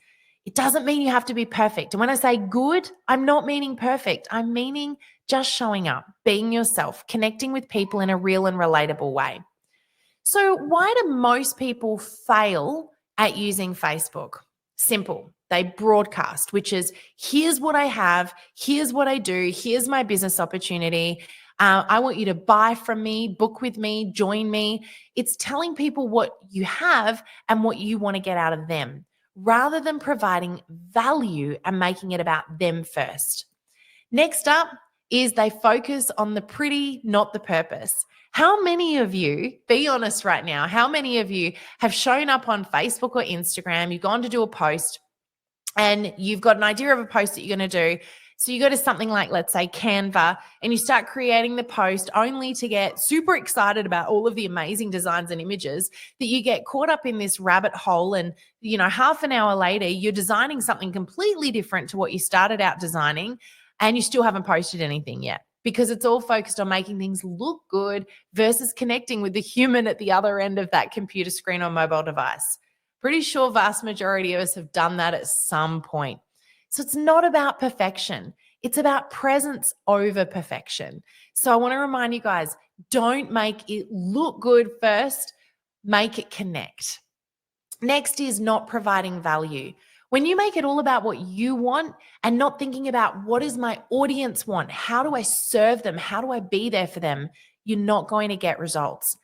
It doesn't mean you have to be perfect. And when I say good, I'm not meaning perfect. I'm meaning just showing up, being yourself, connecting with people in a real and relatable way. So why do most people fail at using Facebook? Simple. They broadcast, which is, here's what I have, here's what I do, here's my business opportunity. I want you to buy from me, book with me, join me. It's telling people what you have and what you want to get out of them, rather than providing value and making it about them first. Next up is they focus on the pretty, not the purpose. How many of you, be honest right now, how many of you have shown up on Facebook or Instagram, you've gone to do a post and you've got an idea of a post that you're going to do. So you go to something like, let's say, Canva, and you start creating the post only to get super excited about all of the amazing designs and images that you get caught up in this rabbit hole. And, half an hour later, you're designing something completely different to what you started out designing, and you still haven't posted anything yet because it's all focused on making things look good versus connecting with the human at the other end of that computer screen or mobile device. Pretty sure vast majority of us have done that at some point. So it's not about perfection. It's about presence over perfection. So I want to remind you guys, don't make it look good first, make it connect. Next is not providing value. When you make it all about what you want and not thinking about what does my audience want, how do I serve them, how do I be there for them, you're not going to get results.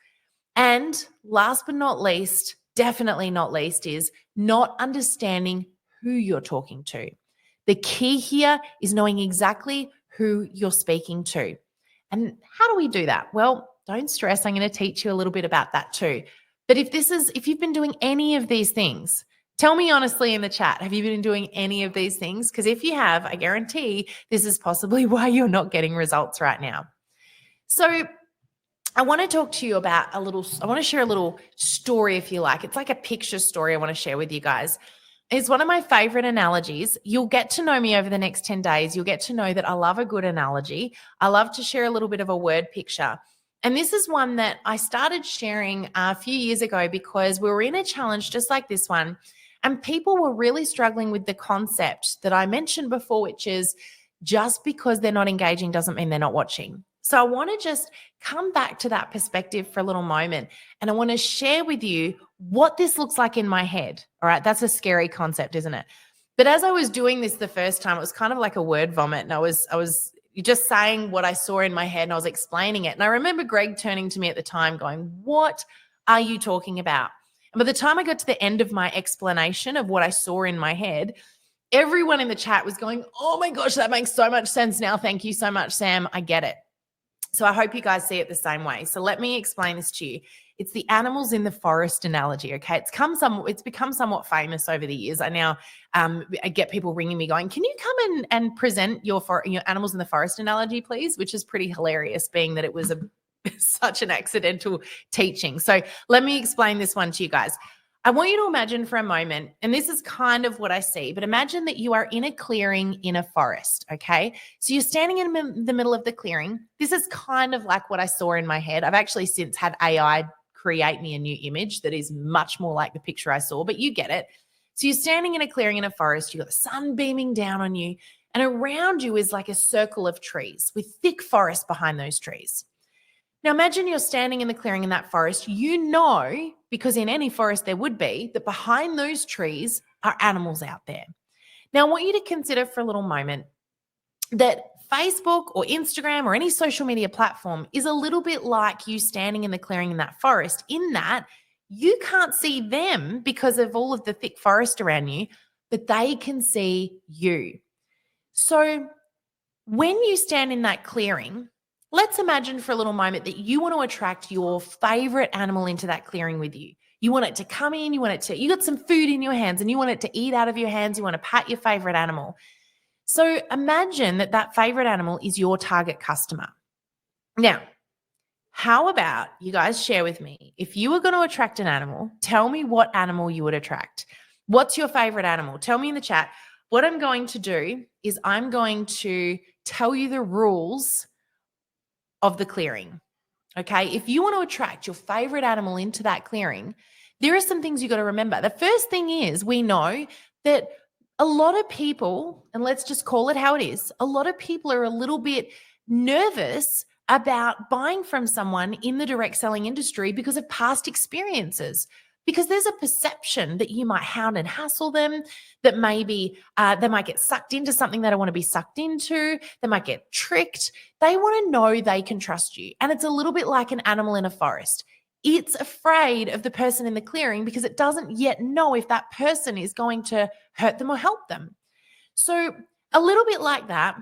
And last but not least, definitely not least, is not understanding who you're talking to. The key here is knowing exactly who you're speaking to. And how do we do that? Well, don't stress. I'm going to teach you a little bit about that too. But if you've been doing any of these things, tell me honestly in the chat, have you been doing any of these things? Because if you have, I guarantee this is possibly why you're not getting results right now. So I want to talk to you about I want to share a little story, if you like. It's like a picture story I want to share with you guys. It's one of my favorite analogies. You'll get to know me over the next 10 days. You'll get to know that I love a good analogy. I love to share a little bit of a word picture. And this is one that I started sharing a few years ago because we were in a challenge just like this one. And people were really struggling with the concept that I mentioned before, which is just because they're not engaging doesn't mean they're not watching. So I want to just come back to that perspective for a little moment. And I want to share with you what this looks like in my head. All right. That's a scary concept, isn't it? But as I was doing this the first time, it was kind of like a word vomit. And I was just saying what I saw in my head and I was explaining it. And I remember Greg turning to me at the time going, "What are you talking about?" And by the time I got to the end of my explanation of what I saw in my head, everyone in the chat was going, "Oh my gosh, that makes so much sense now. Thank you so much, Sam. I get it." So I hope you guys see it the same way. So let me explain this to you. It's the animals in the forest analogy, okay? It's become somewhat famous over the years. I get people ringing me going, "Can you come and present your animals in the forest analogy, please?" Which is pretty hilarious, being that it was such an accidental teaching. So let me explain this one to you guys. I want you to imagine for a moment, and this is kind of what I see, but imagine that you are in a clearing in a forest, okay? So you're standing in the middle of the clearing. This is kind of like what I saw in my head. I've actually since had AI create me a new image that is much more like the picture I saw, but you get it. So you're standing in a clearing in a forest. You've got the sun beaming down on you, and around you is like a circle of trees with thick forest behind those trees. Now imagine you're standing in the clearing in that forest. You know, because in any forest there would be, that behind those trees are animals out there. Now I want you to consider for a little moment that Facebook or Instagram or any social media platform is a little bit like you standing in the clearing in that forest, in that you can't see them because of all of the thick forest around you, but they can see you. So when you stand in that clearing, let's imagine for a little moment that you want to attract your favorite animal into that clearing with you. You want it to come in, you got some food in your hands and you want it to eat out of your hands. You want to pat your favorite animal. So imagine that favorite animal is your target customer. Now, how about you guys share with me, if you were going to attract an animal, tell me what animal you would attract. What's your favorite animal? Tell me in the chat. What I'm going to do is I'm going to tell you the rules of the clearing. Okay. If you want to attract your favorite animal into that clearing, there are some things you got to remember. The first thing is we know that a lot of people, and let's just call it how it is, a lot of people are a little bit nervous about buying from someone in the direct selling industry because of past experiences. Because there's a perception that you might hound and hassle them, that maybe they might get sucked into something they don't want to be sucked into, they might get tricked. They want to know they can trust you. And it's a little bit like an animal in a forest. It's afraid of the person in the clearing because it doesn't yet know if that person is going to hurt them or help them. So a little bit like that,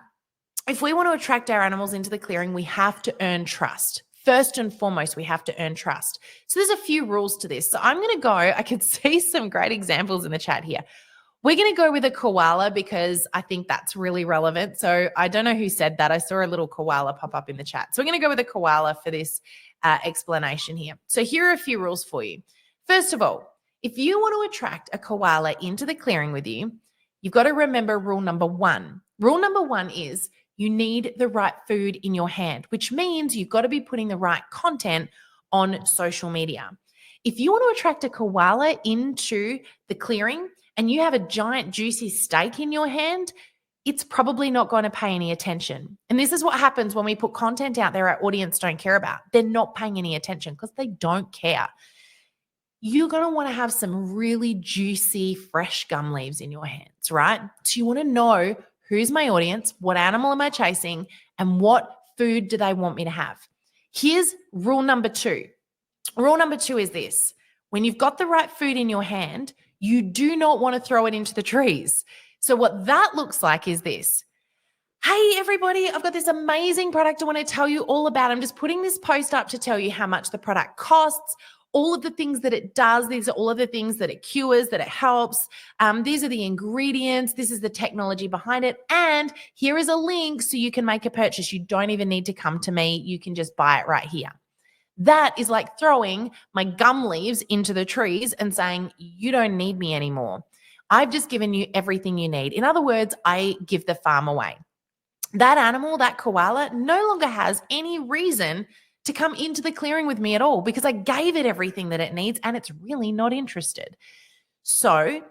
if we want to attract our animals into the clearing, we have to earn trust. First and foremost, we have to earn trust. So there's a few rules to this. So I'm going to go, I can see some great examples in the chat here. We're going to go with a koala because I think that's really relevant. So I don't know who said that. I saw a little koala pop up in the chat. So we're going to go with a koala for this explanation here. So here are a few rules for you. First of all, if you want to attract a koala into the clearing with you, you've got to remember rule number one. Rule number one is you need the right food in your hand, which means you've got to be putting the right content on social media. If you want to attract a koala into the clearing and you have a giant juicy steak in your hand, it's probably not going to pay any attention. And this is what happens when we put content out there our audience don't care about. They're not paying any attention because they don't care. You're going to want to have some really juicy, fresh gum leaves in your hands, right? So you want to know who's my audience, what animal am I chasing, and what food do they want me to have? Here's rule number two. Rule number two is this. When you've got the right food in your hand, you do not want to throw it into the trees. So what that looks like is this. Hey, everybody, I've got this amazing product I want to tell you all about. I'm just putting this post up to tell you how much the product costs, all of the things that it does. These are all of the things that it cures, that it helps. These are the ingredients. This is the technology behind it. And here is a link so you can make a purchase. You don't even need to come to me. You can just buy it right here. That is like throwing my gum leaves into the trees and saying, you don't need me anymore. I've just given you everything you need. In other words, I give the farm away. That animal, that koala, no longer has any reason to come into the clearing with me at all because I gave it everything that it needs and it's really not interested. So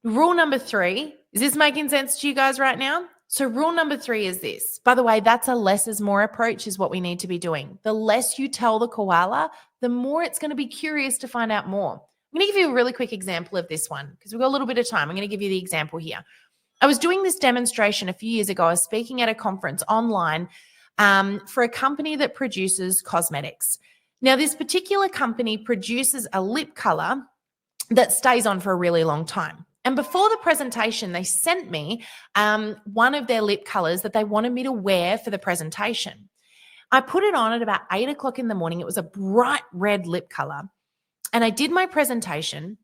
rule number three, is this making sense to you guys right now? So rule number three is this. By the way, that's a less is more approach is what we need to be doing. The less you tell the koala, the more it's going to be curious to find out more. I'm going to give you a really quick example of this one because we've got a little bit of time. I'm going to give you the example here. I was doing this demonstration a few years ago. I was speaking at a conference online for a company that produces cosmetics. Now, this particular company produces a lip color that stays on for a really long time. And before the presentation, they sent me one of their lip colors that they wanted me to wear for the presentation. I put it on at about 8 o'clock in the morning. It was a bright red lip color. And I did my presentation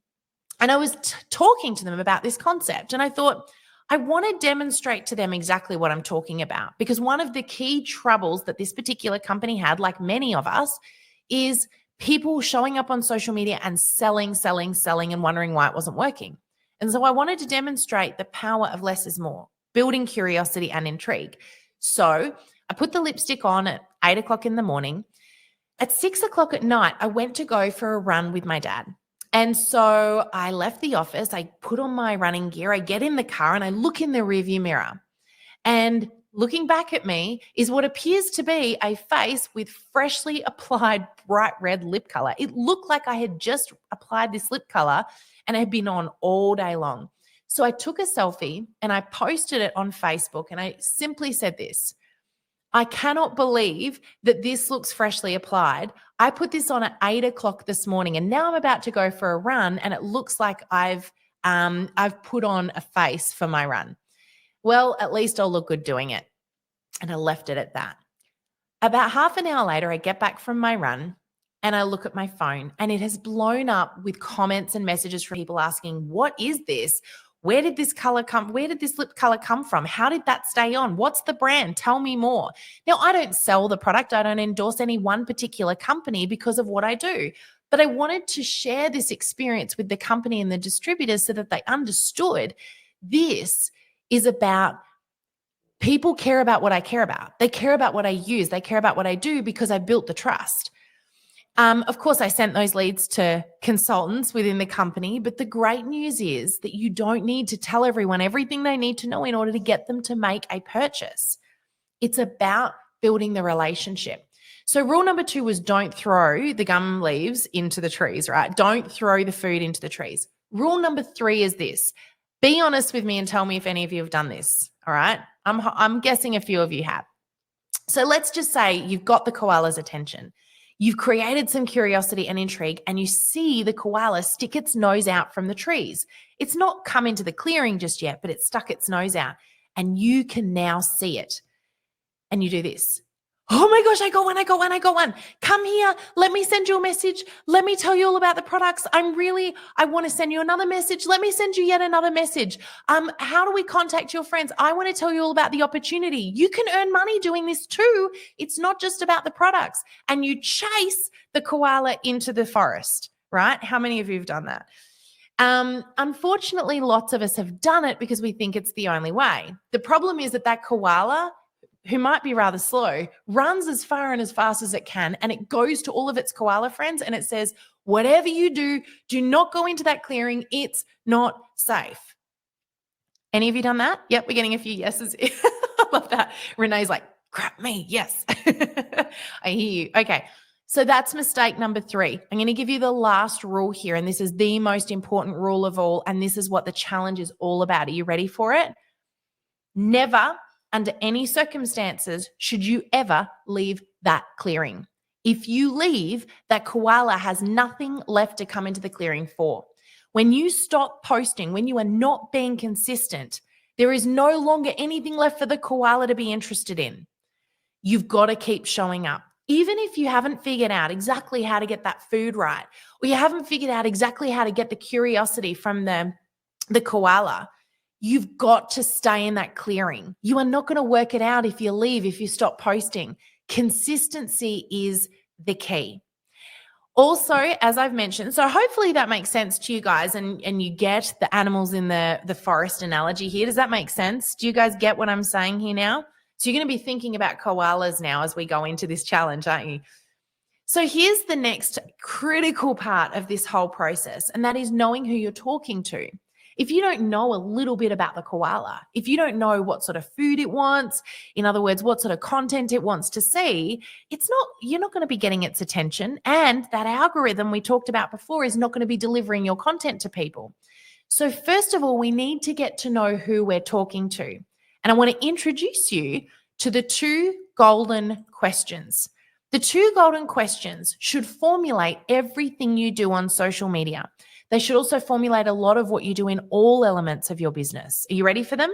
and I was talking to them about this concept. And I thought, I want to demonstrate to them exactly what I'm talking about because one of the key troubles that this particular company had, like many of us, is people showing up on social media and selling and wondering why it wasn't working. And so I wanted to demonstrate the power of less is more, building curiosity and intrigue. So I put the lipstick on at 8 o'clock in the morning. At 6 o'clock at night, I went to go for a run with my dad. And so I left the office, I put on my running gear, I get in the car and I look in the rearview mirror. And looking back at me is what appears to be a face with freshly applied bright red lip color. It looked like I had just applied this lip color and it had been on all day long. So I took a selfie and I posted it on Facebook and I simply said this. I cannot believe that this looks freshly applied. I put this on at 8 o'clock this morning and now I'm about to go for a run and it looks like I've put on a face for my run. Well, at least I'll look good doing it. And I left it at that. About half an hour later, I get back from my run and I look at my phone and it has blown up with comments and messages from people asking, what is this? Where did this color come? Where did this lip color come from? How did that stay on? What's the brand? Tell me more. Now, I don't sell the product. I don't endorse any one particular company because of what I do. But I wanted to share this experience with the company and the distributors so that they understood this is about people care about what I care about. They care about what I use. They care about what I do because I built the trust. Of course, I sent those leads to consultants within the company, but the great news is that you don't need to tell everyone everything they need to know in order to get them to make a purchase. It's about building the relationship. So rule number 2 was don't throw the gum leaves into the trees, right? Don't throw the food into the trees. Rule number 3 is this. Be honest with me and tell me if any of you have done this, all right? I'm guessing a few of you have. So let's just say you've got the koala's attention. You've created some curiosity and intrigue, and you see the koala stick its nose out from the trees. It's not come into the clearing just yet, but it's stuck its nose out, and you can now see it. And you do this. Oh my gosh, I got one. Come here. Let me send you a message. Let me tell you all about the products. I want to send you another message. Let me send you yet another message. How do we contact your friends? I want to tell you all about the opportunity. You can earn money doing this too. It's not just about the products. And you chase the koala into the forest, right? How many of you have done that? Unfortunately, lots of us have done it because we think it's the only way. The problem is that koala, who might be rather slow, runs as far and as fast as it can, and it goes to all of its koala friends and it says, whatever you do, do not go into that clearing. It's not safe. Any of you done that? Yep, we're getting a few yeses. I love that. Renee's like, crap me, yes. I hear you. Okay, so that's mistake number 3. I'm going to give you the last rule here, and this is the most important rule of all, and this is what the challenge is all about. Are you ready for it? Never, under any circumstances, should you ever leave that clearing. If you leave, that koala has nothing left to come into the clearing for. When you stop posting, when you are not being consistent, there is no longer anything left for the koala to be interested in. You've got to keep showing up. Even if you haven't figured out exactly how to get that food right, or you haven't figured out exactly how to get the curiosity from the koala, you've got to stay in that clearing. You are not going to work it out if you leave, if you stop posting. Consistency is the key. Also, as I've mentioned, so hopefully that makes sense to you guys and you get the animals in the forest analogy here. Does that make sense? Do you guys get what I'm saying here now? So you're going to be thinking about koalas now as we go into this challenge, aren't you? So here's the next critical part of this whole process, and that is knowing who you're talking to. If you don't know a little bit about the koala, if you don't know what sort of food it wants, in other words, what sort of content it wants to see, you're not going to be getting its attention. And that algorithm we talked about before is not going to be delivering your content to people. So first of all, we need to get to know who we're talking to. And I want to introduce you to the 2 golden questions. The 2 golden questions should formulate everything you do on social media. They should also formulate a lot of what you do in all elements of your business. Are you ready for them?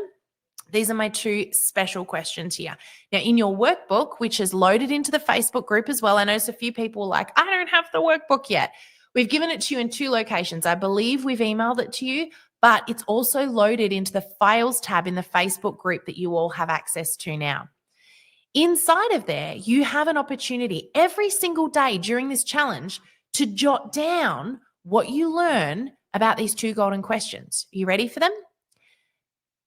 These are my 2 special questions here. Now, in your workbook, which is loaded into the Facebook group as well, I notice a few people are like, I don't have the workbook yet. We've given it to you in 2 locations. I believe we've emailed it to you, but it's also loaded into the files tab in the Facebook group that you all have access to now. Inside of there, you have an opportunity every single day during this challenge to jot down what you learn about these 2 golden questions. Are you ready for them?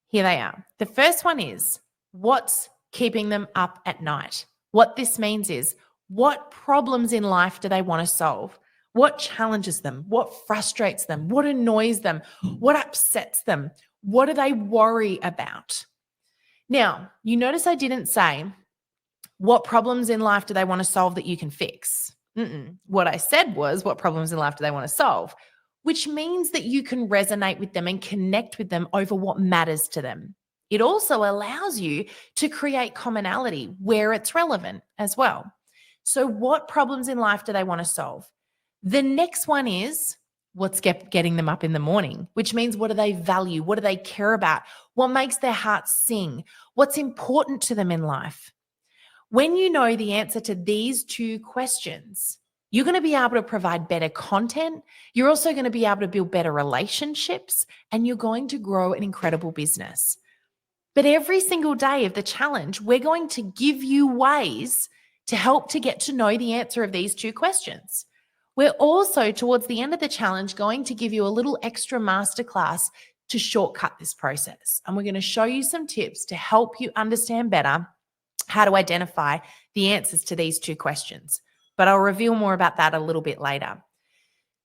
Here they are. The first one is, what's keeping them up at night? What this means is, what problems in life do they want to solve? What challenges them? What frustrates them? What annoys them? What upsets them? What do they worry about? Now, you notice I didn't say, what problems in life do they want to solve that you can fix? What I said was, what problems in life do they want to solve? Which means that you can resonate with them and connect with them over what matters to them. It also allows you to create commonality where it's relevant as well. So what problems in life do they want to solve? The next one is, what's getting them up in the morning, which means what do they value? What do they care about? What makes their hearts sing? What's important to them in life? When you know the answer to these 2 questions, you're going to be able to provide better content. You're also going to be able to build better relationships, and you're going to grow an incredible business. But every single day of the challenge, we're going to give you ways to help to get to know the answer of these 2 questions. We're also, towards the end of the challenge, going to give you a little extra masterclass to shortcut this process. And we're going to show you some tips to help you understand better how to identify the answers to these 2 questions. But I'll reveal more about that a little bit later.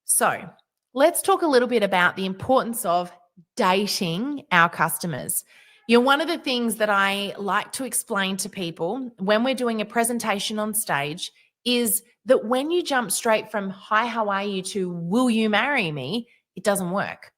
So let's talk a little bit about the importance of dating our customers. One of the things that I like to explain to people when we're doing a presentation on stage is that when you jump straight from "Hi, how are you?" to "Will you marry me?" it doesn't work.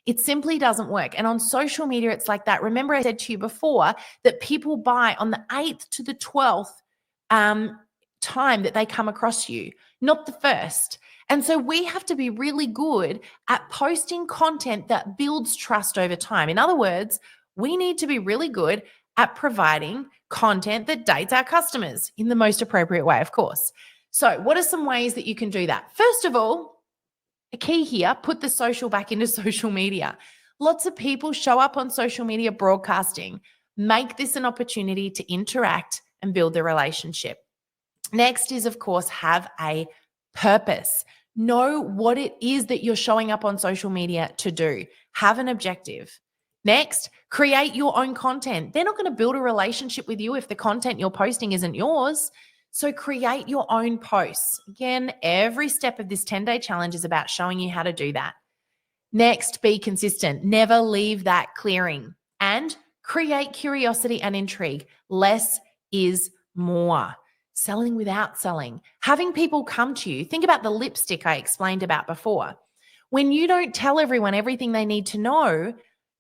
It simply doesn't work. And on social media, it's like that. Remember, I said to you before that people buy on the 8th to the 12th time that they come across you, not the 1st. And so we have to be really good at posting content that builds trust over time. In other words, we need to be really good at providing content that dates our customers in the most appropriate way, of course. So what are some ways that you can do that? First of all, a key here, put the social back into social media. Lots of people show up on social media broadcasting. Make this an opportunity to interact and build the relationship. Next is, of course, have a purpose. Know what it is that you're showing up on social media to do. Have an objective. Next, create your own content. They're not going to build a relationship with you if the content you're posting isn't yours. So create your own posts. Again, every step of this 10-day challenge is about showing you how to do that. Next, be consistent. Never leave that clearing. And create curiosity and intrigue. Less is more. Selling without selling. Having people come to you. Think about the lipstick I explained about before. When you don't tell everyone everything they need to know,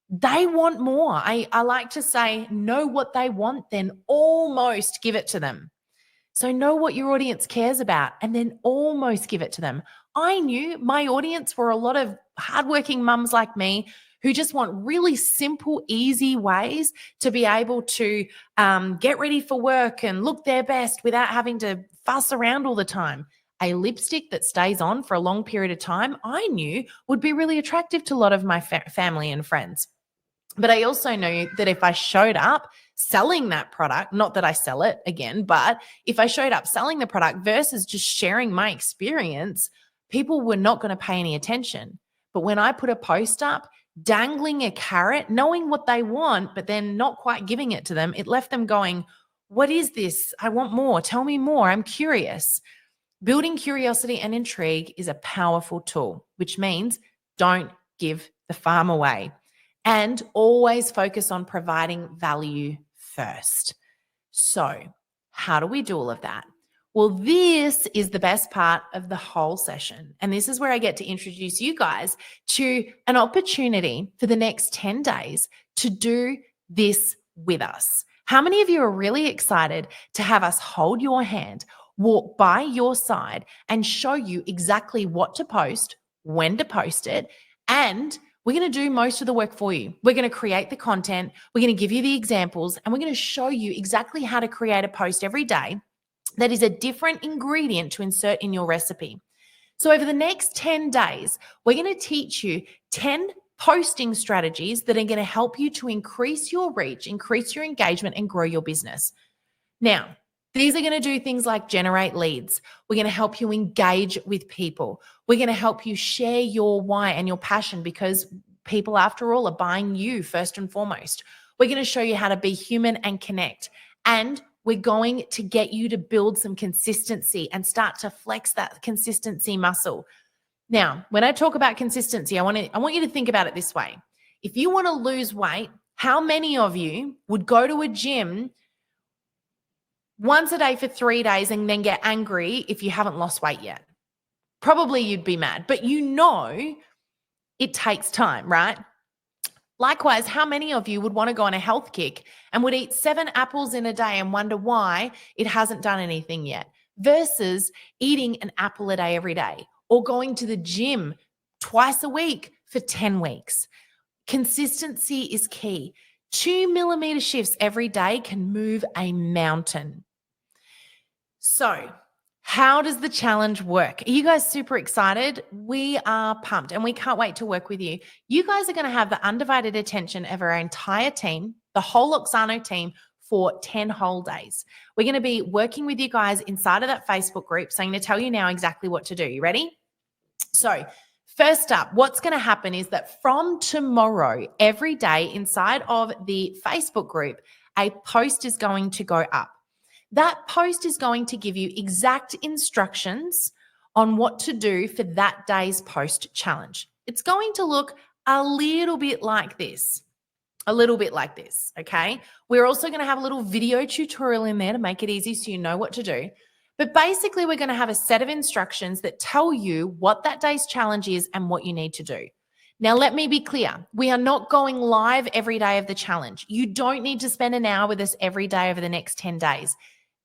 they want more. I like to say, know what they want, then almost give it to them. So know what your audience cares about and then almost give it to them. I knew my audience were a lot of hardworking mums like me who just want really simple, easy ways to be able to get ready for work and look their best without having to fuss around all the time. A lipstick that stays on for a long period of time, I knew would be really attractive to a lot of my family and friends. But I also know that if I showed up selling that product, not that I sell it again, but if I showed up selling the product versus just sharing my experience, people were not going to pay any attention. But when I put a post up, dangling a carrot, knowing what they want, but then not quite giving it to them, it left them going, what is this? I want more. Tell me more. I'm curious. Building curiosity and intrigue is a powerful tool, which means don't give the farm away. And always focus on providing value first. So how do we do all of that? Well, this is the best part of the whole session. And this is where I get to introduce you guys to an opportunity for the next 10 days to do this with us. How many of you are really excited to have us hold your hand, walk by your side, and show you exactly what to post, when to post it, and we're going to do most of the work for you. We're going to create the content. We're going to give you the examples, and we're going to show you exactly how to create a post every day that is a different ingredient to insert in your recipe. So over the next 10 days, we're going to teach you 10 posting strategies that are going to help you to increase your reach, increase your engagement, and grow your business. Now, these are going to do things like generate leads. We're going to help you engage with people. We're going to help you share your why and your passion because people, after all, are buying you first and foremost. We're going to show you how to be human and connect. And we're going to get you to build some consistency and start to flex that consistency muscle. Now, when I talk about consistency, I want you to think about it this way. If you want to lose weight, how many of you would go to a gym once a day for 3 days and then get angry if you haven't lost weight yet? Probably you'd be mad, but you know it takes time, right? Likewise, how many of you would want to go on a health kick and would eat 7 apples in a day and wonder why it hasn't done anything yet versus eating an apple a day every day or going to the gym twice a week for 10 weeks? Consistency is key. 2 millimeter shifts every day can move a mountain. So how does the challenge work? Are you guys super excited? We are pumped and we can't wait to work with you. You guys are going to have the undivided attention of our entire team, the whole Auxago team, for 10 whole days. We're going to be working with you guys inside of that Facebook group. So I'm going to tell you now exactly what to do. You ready? So first up, what's going to happen is that from tomorrow, every day inside of the Facebook group, a post is going to go up. That post is going to give you exact instructions on what to do for that day's post challenge. It's going to look a little bit like this. Okay? We're also going to have a little video tutorial in there to make it easy so you know what to do. But basically, we're going to have a set of instructions that tell you what that day's challenge is and what you need to do. Now, let me be clear. We are not going live every day of the challenge. You don't need to spend an hour with us every day over the next 10 days.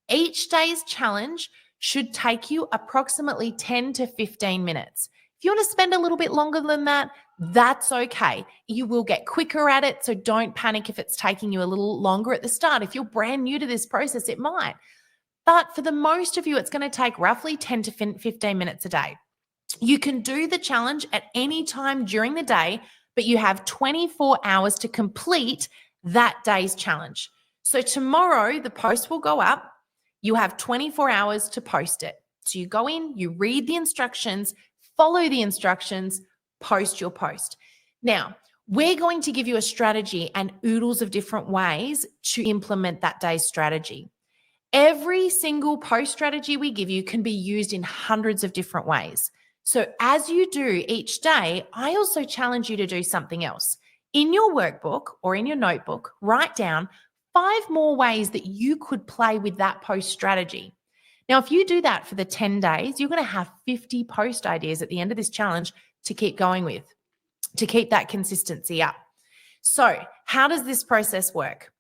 Each day's challenge should take you approximately 10 to 15 minutes. If you want to spend a little bit longer than that, that's okay. You will get quicker at it, so don't panic if it's taking you a little longer at the start. If you're brand new to this process, it might. But for the most of you, it's going to take roughly 10 to 15 minutes a day. You can do the challenge at any time during the day, but you have 24 hours to complete that day's challenge. So tomorrow, the post will go up. You have 24 hours to post it. So you go in, you read the instructions, follow the instructions, post your post. Now, we're going to give you a strategy and oodles of different ways to implement that day's strategy. Every single post strategy we give you can be used in hundreds of different ways. So as you do each day, I also challenge you to do something else. In your workbook or in your notebook, write down 5 more ways that you could play with that post strategy. Now, if you do that for the 10 days, you're going to have 50 post ideas at the end of this challenge to keep going with, to keep that consistency up. So how does this process work?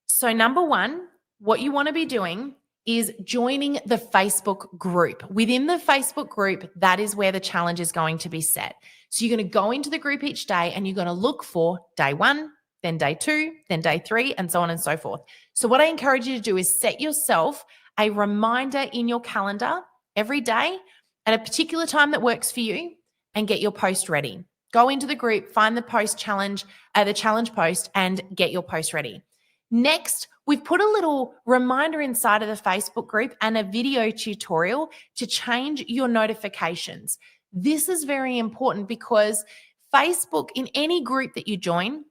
So number 1, what you want to be doing is joining the Facebook group. Within the Facebook group, that is where the challenge is going to be set. So you're going to go into the group each day and you're going to look for day 1, then day 2, then day 3, and so on and so forth. So what I encourage you to do is set yourself a reminder in your calendar every day at a particular time that works for you and get your post ready. Go into the group, find the post challenge, the challenge post, and get your post ready. Next, we've put a little reminder inside of the Facebook group and a video tutorial to change your notifications. This is very important because Facebook, in any group that you join,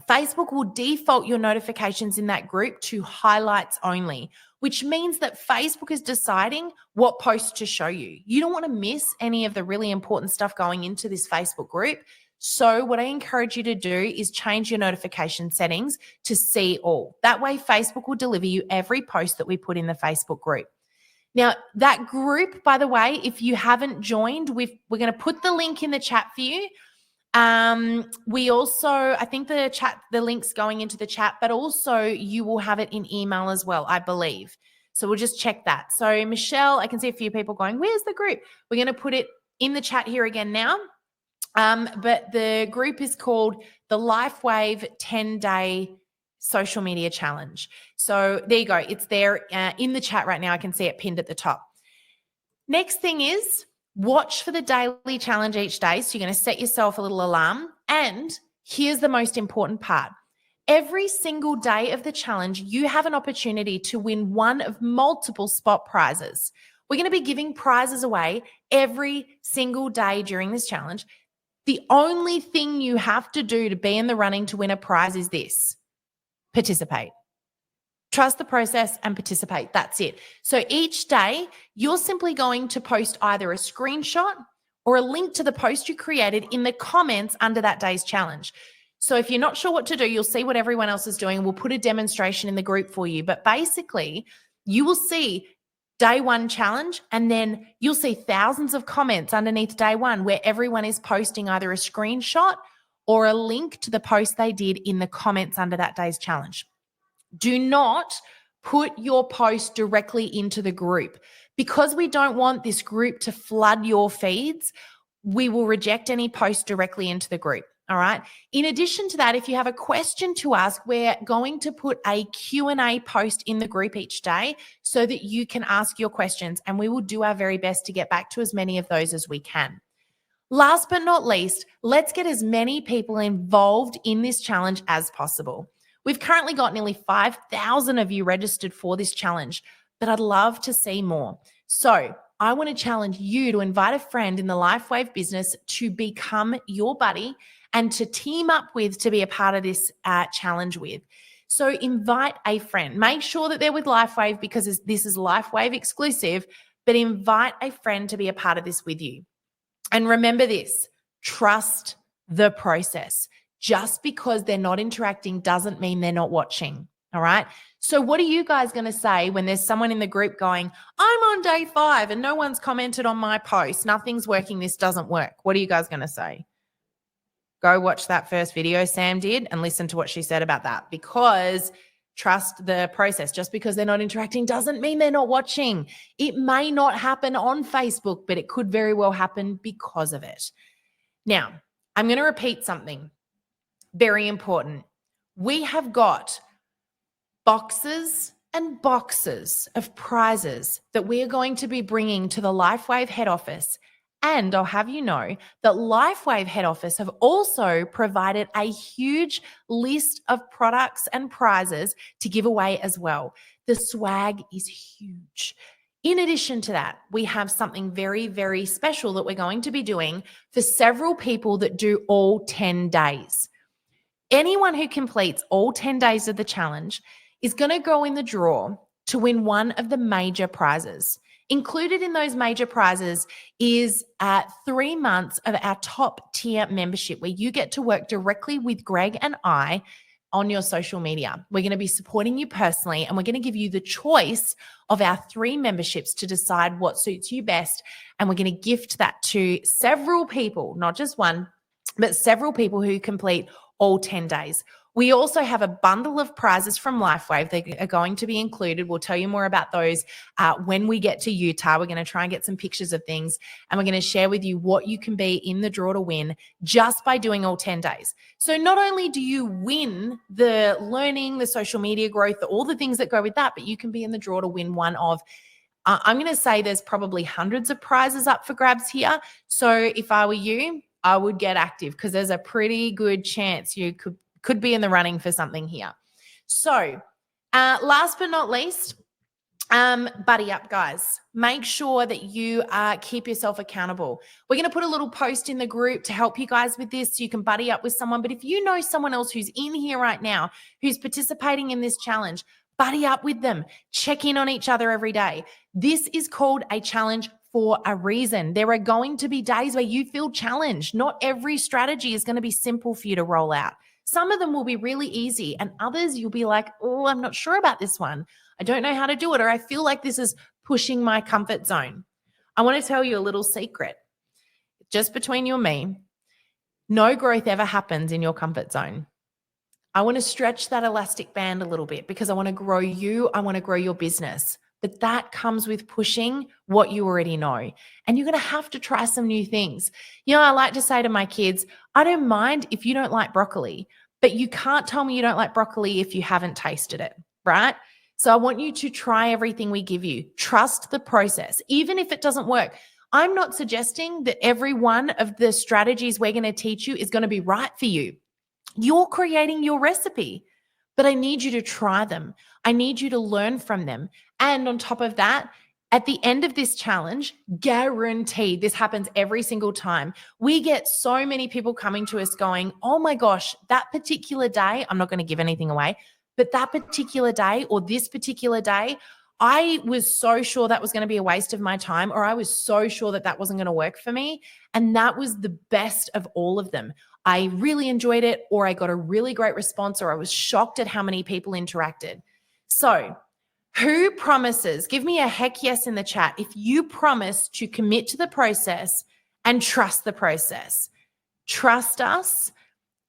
Facebook will default your notifications in that group to highlights only, which means that Facebook is deciding what posts to show you. You don't want to miss any of the really important stuff going into this Facebook group. So what I encourage you to do is change your notification settings to see all. That way, Facebook will deliver you every post that we put in the Facebook group. Now, that group, by the way, if you haven't joined, we're going to put the link in the chat for you. We also, I think the link's going into the chat, but also you will have it in email as well, I believe. So we'll just check that. So Michelle, I can see a few people going, where's the group? We're going to put it in the chat here again now. But the group is called the Lifewave 10-Day Social Media Challenge. So there you go. It's there in the chat right now. I can see it pinned at the top. Next thing is watch for the daily challenge each day. So you're going to set yourself a little alarm. And here's the most important part. Every single day of the challenge, you have an opportunity to win one of multiple spot prizes. We're going to be giving prizes away every single day during this challenge. The only thing you have to do to be in the running to win a prize is this: participate. Trust the process and participate. That's it. So each day, you're simply going to post either a screenshot or a link to the post you created in the comments under that day's challenge. So if you're not sure what to do, you'll see what everyone else is doing. We'll put a demonstration in the group for you. But basically, you will see day 1 challenge, and then you'll see thousands of comments underneath day 1 where everyone is posting either a screenshot or a link to the post they did in the comments under that day's challenge. Do not put your post directly into the group. Because we don't want this group to flood your feeds, we will reject any post directly into the group. All right. In addition to that, if you have a question to ask, we're going to put a Q&A post in the group each day so that you can ask your questions, and we will do our very best to get back to as many of those as we can. Last but not least, let's get as many people involved in this challenge as possible. We've currently got nearly 5,000 of you registered for this challenge, but I'd love to see more. So I want to challenge you to invite a friend in the Lifewave business to become your buddy and to team up with to be a part of this challenge with. So invite a friend. Make sure that they're with Lifewave because this is Lifewave exclusive, but invite a friend to be a part of this with you. And remember this, trust the process. Just because they're not interacting doesn't mean they're not watching. All right. So what are you guys going to say when there's someone in the group going, I'm on day 5 and no one's commented on my post. Nothing's working. This doesn't work. What are you guys going to say? Go watch that first video Sam did and listen to what she said about that, because trust the process. Just because they're not interacting doesn't mean they're not watching. It may not happen on Facebook, but it could very well happen because of it. Now, I'm going to repeat something very important. We have got boxes and boxes of prizes that we are going to be bringing to the Lifewave head office. And I'll have you know that Lifewave head office have also provided a huge list of products and prizes to give away as well. The swag is huge. In addition to that, we have something very, very special that we're going to be doing for several people that do all 10 days. Anyone who completes all 10 days of the challenge is going to go in the draw to win one of the major prizes. Included in those major prizes is 3 months of our top tier membership, where you get to work directly with Greg and I on your social media. We're going to be supporting you personally, and we're going to give you the choice of our 3 memberships to decide what suits you best. And we're going to gift that to several people, not just one, but several people who complete all 10 days. We also have a bundle of prizes from Lifewave. They are going to be included. We'll tell you more about those when we get to Utah. We're going to try and get some pictures of things, and we're going to share with you what you can be in the draw to win just by doing all 10 days. So not only do you win the learning, the social media growth, all the things that go with that, but you can be in the draw to win one of, I'm going to say there's probably hundreds of prizes up for grabs here. So if I were you, I would get active, because there's a pretty good chance you could be in the running for something here. So last but not least, buddy up, guys. Make sure that you keep yourself accountable. We're going to put a little post in the group to help you guys with this, so you can buddy up with someone. But if you know someone else who's in here right now who's participating in this challenge, buddy up with them. Check in on each other every day. This is called a challenge for a reason. There are going to be days where you feel challenged. Not every strategy is going to be simple for you to roll out. Some of them will be really easy, and others you'll be like, oh, I'm not sure about this one. I don't know how to do it, or I feel like this is pushing my comfort zone. I want to tell you a little secret. Just between you and me, no growth ever happens in your comfort zone. I want to stretch that elastic band a little bit, because I want to grow you. I want to grow your business. But that comes with pushing what you already know. And you're going to have to try some new things. You know, I like to say to my kids, I don't mind if you don't like broccoli, but you can't tell me you don't like broccoli if you haven't tasted it, right? So I want you to try everything we give you. Trust the process, even if it doesn't work. I'm not suggesting that every one of the strategies we're going to teach you is going to be right for you. You're creating your recipe, but I need you to try them. I need you to learn from them. And on top of that, at the end of this challenge, guaranteed, this happens every single time, we get so many people coming to us going, oh my gosh, that particular day, I'm not going to give anything away, but that particular day or this particular day, I was so sure that was going to be a waste of my time, or I was so sure that that wasn't going to work for me. And that was the best of all of them. I really enjoyed it, or I got a really great response, or I was shocked at how many people interacted. So who promises, give me a heck yes in the chat, if you promise to commit to the process and trust the process. Trust us,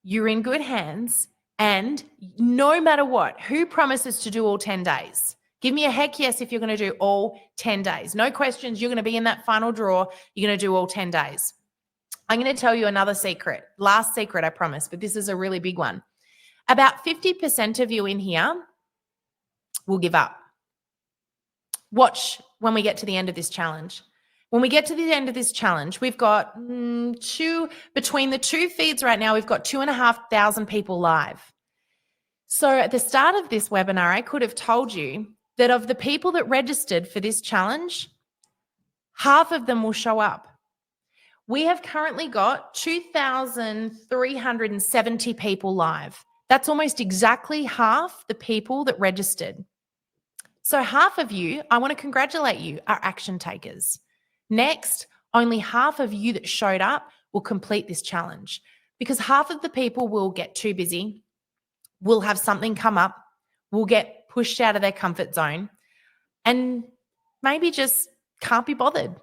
you're in good hands, and no matter what, who promises to do all 10 days? Give me a heck yes if you're going to do all 10 days. No questions, you're going to be in that final draw, you're going to do all 10 days. I'm going to tell you another secret, last secret, I promise, but this is a really big one. About 50% of you in here will give up. Watch when we get to the end of this challenge. When we get to the end of this challenge, we've got between the 2 feeds right now, we've got 2,500 people live. So at the start of this webinar, I could have told you that of the people that registered for this challenge, half of them will show up. We have currently got 2,370 people live. That's almost exactly half the people that registered. So half of you, I want to congratulate you, are action takers. Next, only half of you that showed up will complete this challenge, because half of the people will get too busy, will have something come up, will get pushed out of their comfort zone, and maybe just can't be bothered.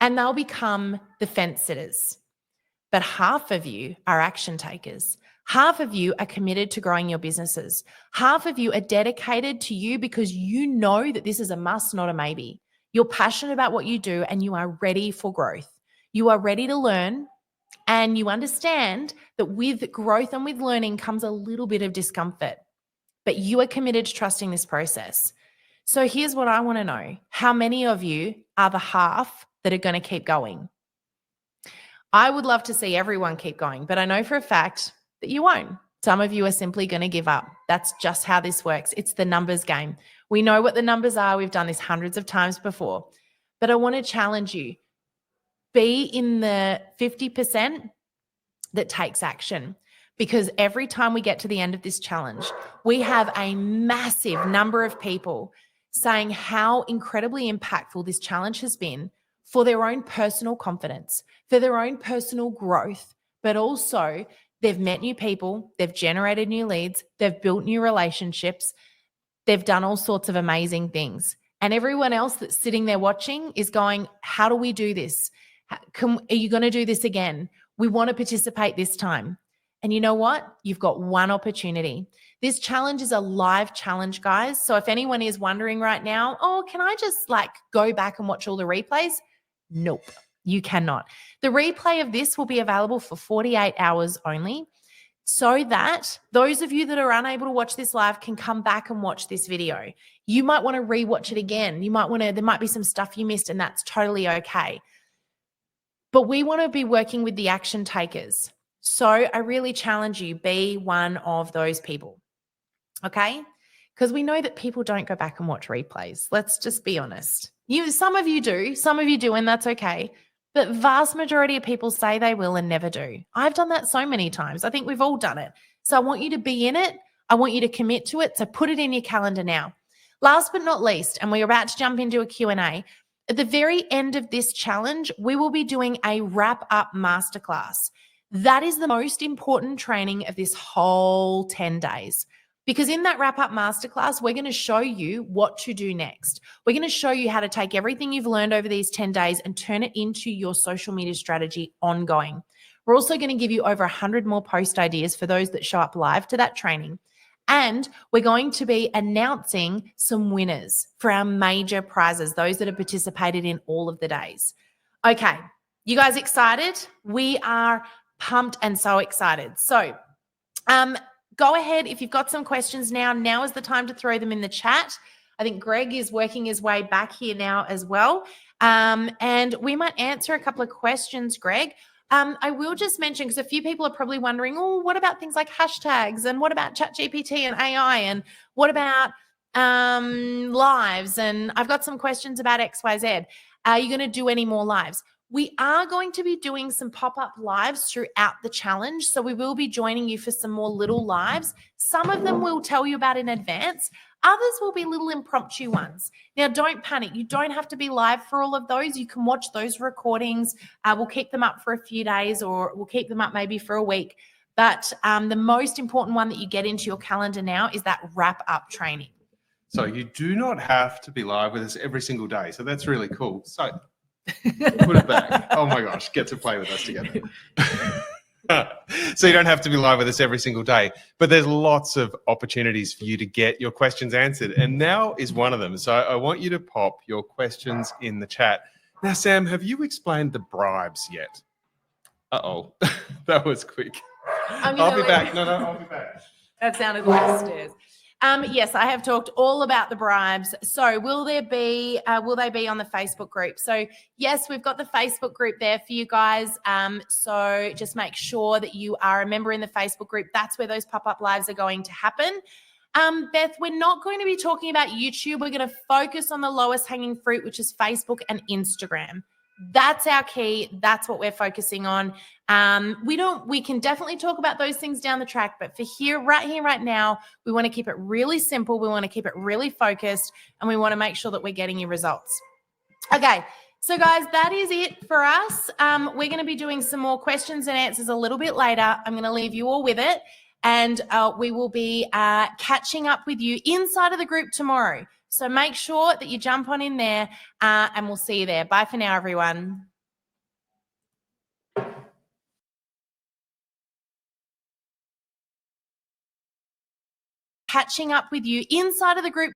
And they'll become the fence sitters. But half of you are action takers. Half of you are committed to growing your businesses. Half of you are dedicated to you because you know that this is a must, not a maybe. You're passionate about what you do and you are ready for growth. You are ready to learn, and you understand that with growth and with learning comes a little bit of discomfort. But you are committed to trusting this process. So here's what I want to know. How many of you are the half that are going to keep going? I would love to see everyone keep going, but I know for a fact that you won't. Some of you are simply going to give up. That's just how this works. It's the numbers game. We know what the numbers are. We've done this hundreds of times before. But I want to challenge you. Be in the 50% that takes action, because every time we get to the end of this challenge, we have a massive number of people saying how incredibly impactful this challenge has been for their own personal confidence, for their own personal growth, but also they've met new people, they've generated new leads, they've built new relationships, they've done all sorts of amazing things. And everyone else that's sitting there watching is going, how do we do this? Are you going to do this again? We want to participate this time. And you know what? You've got one opportunity. This challenge is a live challenge, guys. So if anyone is wondering right now, oh, can I just go back and watch all the replays? Nope, you cannot. The replay of this will be available for 48 hours only, so that those of you that are unable to watch this live can come back and watch this video. You might want to rewatch it again. There might be some stuff you missed, and that's totally okay. But we want to be working with the action takers. So I really challenge you, be one of those people, okay? Because we know that people don't go back and watch replays. Let's just be honest. Some of you do, and that's okay. But vast majority of people say they will and never do. I've done that so many times. I think we've all done it. So I want you to be in it. I want you to commit to it. So put it in your calendar now. Last but not least, and we're about to jump into a Q&A, at the very end of this challenge, we will be doing a wrap-up masterclass. That is the most important training of this whole 10 days. Because in that wrap-up masterclass, we're going to show you what to do next. We're going to show you how to take everything you've learned over these 10 days and turn it into your social media strategy ongoing. We're also going to give you over 100 more post ideas for those that show up live to that training. And we're going to be announcing some winners for our major prizes, those that have participated in all of the days. Okay, you guys excited? We are pumped and so excited. So, go ahead. If you've got some questions now is the time to throw them in the chat. I think Greg is working his way back here now as well. And we might answer a couple of questions, Greg. I will just mention, because a few people are probably wondering, oh, what about things like hashtags, and what about ChatGPT and AI, and what about lives? And I've got some questions about XYZ. Are you going to do any more lives? We are going to be doing some pop-up lives throughout the challenge. So we will be joining you for some more little lives. Some of them we'll tell you about in advance. Others will be little impromptu ones. Now, don't panic. You don't have to be live for all of those. You can watch those recordings. We'll keep them up for a few days, or we'll keep them up maybe for a week. But the most important one that you get into your calendar now is that wrap-up training. So you do not have to be live with us every single day. So that's really cool. So put it back. Oh my gosh, get to play with us together. So you don't have to be live with us every single day, but there's lots of opportunities for you to get your questions answered. And now is one of them. So I want you to pop your questions in the chat. Now, Sam, have you explained the bribes yet? Uh-oh, that was quick. I'll be back. No, I'll be back. That sounded like stairs. Yes, I have talked all about the bribes. So will they be on the Facebook group? So yes, we've got the Facebook group there for you guys. So just make sure that you are a member in the Facebook group. That's where those pop-up lives are going to happen. Beth, we're not going to be talking about YouTube. We're going to focus on the lowest hanging fruit, which is Facebook and Instagram. That's our key. That's what we're focusing on. We can definitely talk about those things down the track, but for right now, we want to keep it really simple. We want to keep it really focused, and we want to make sure that we're getting you results. Okay. So guys, that is it for us. We're going to be doing some more questions and answers a little bit later. I'm going to leave you all with it, and we will be catching up with you inside of the group tomorrow. So make sure that you jump on in there, and we'll see you there. Bye for now, everyone. Catching up with you inside of the group.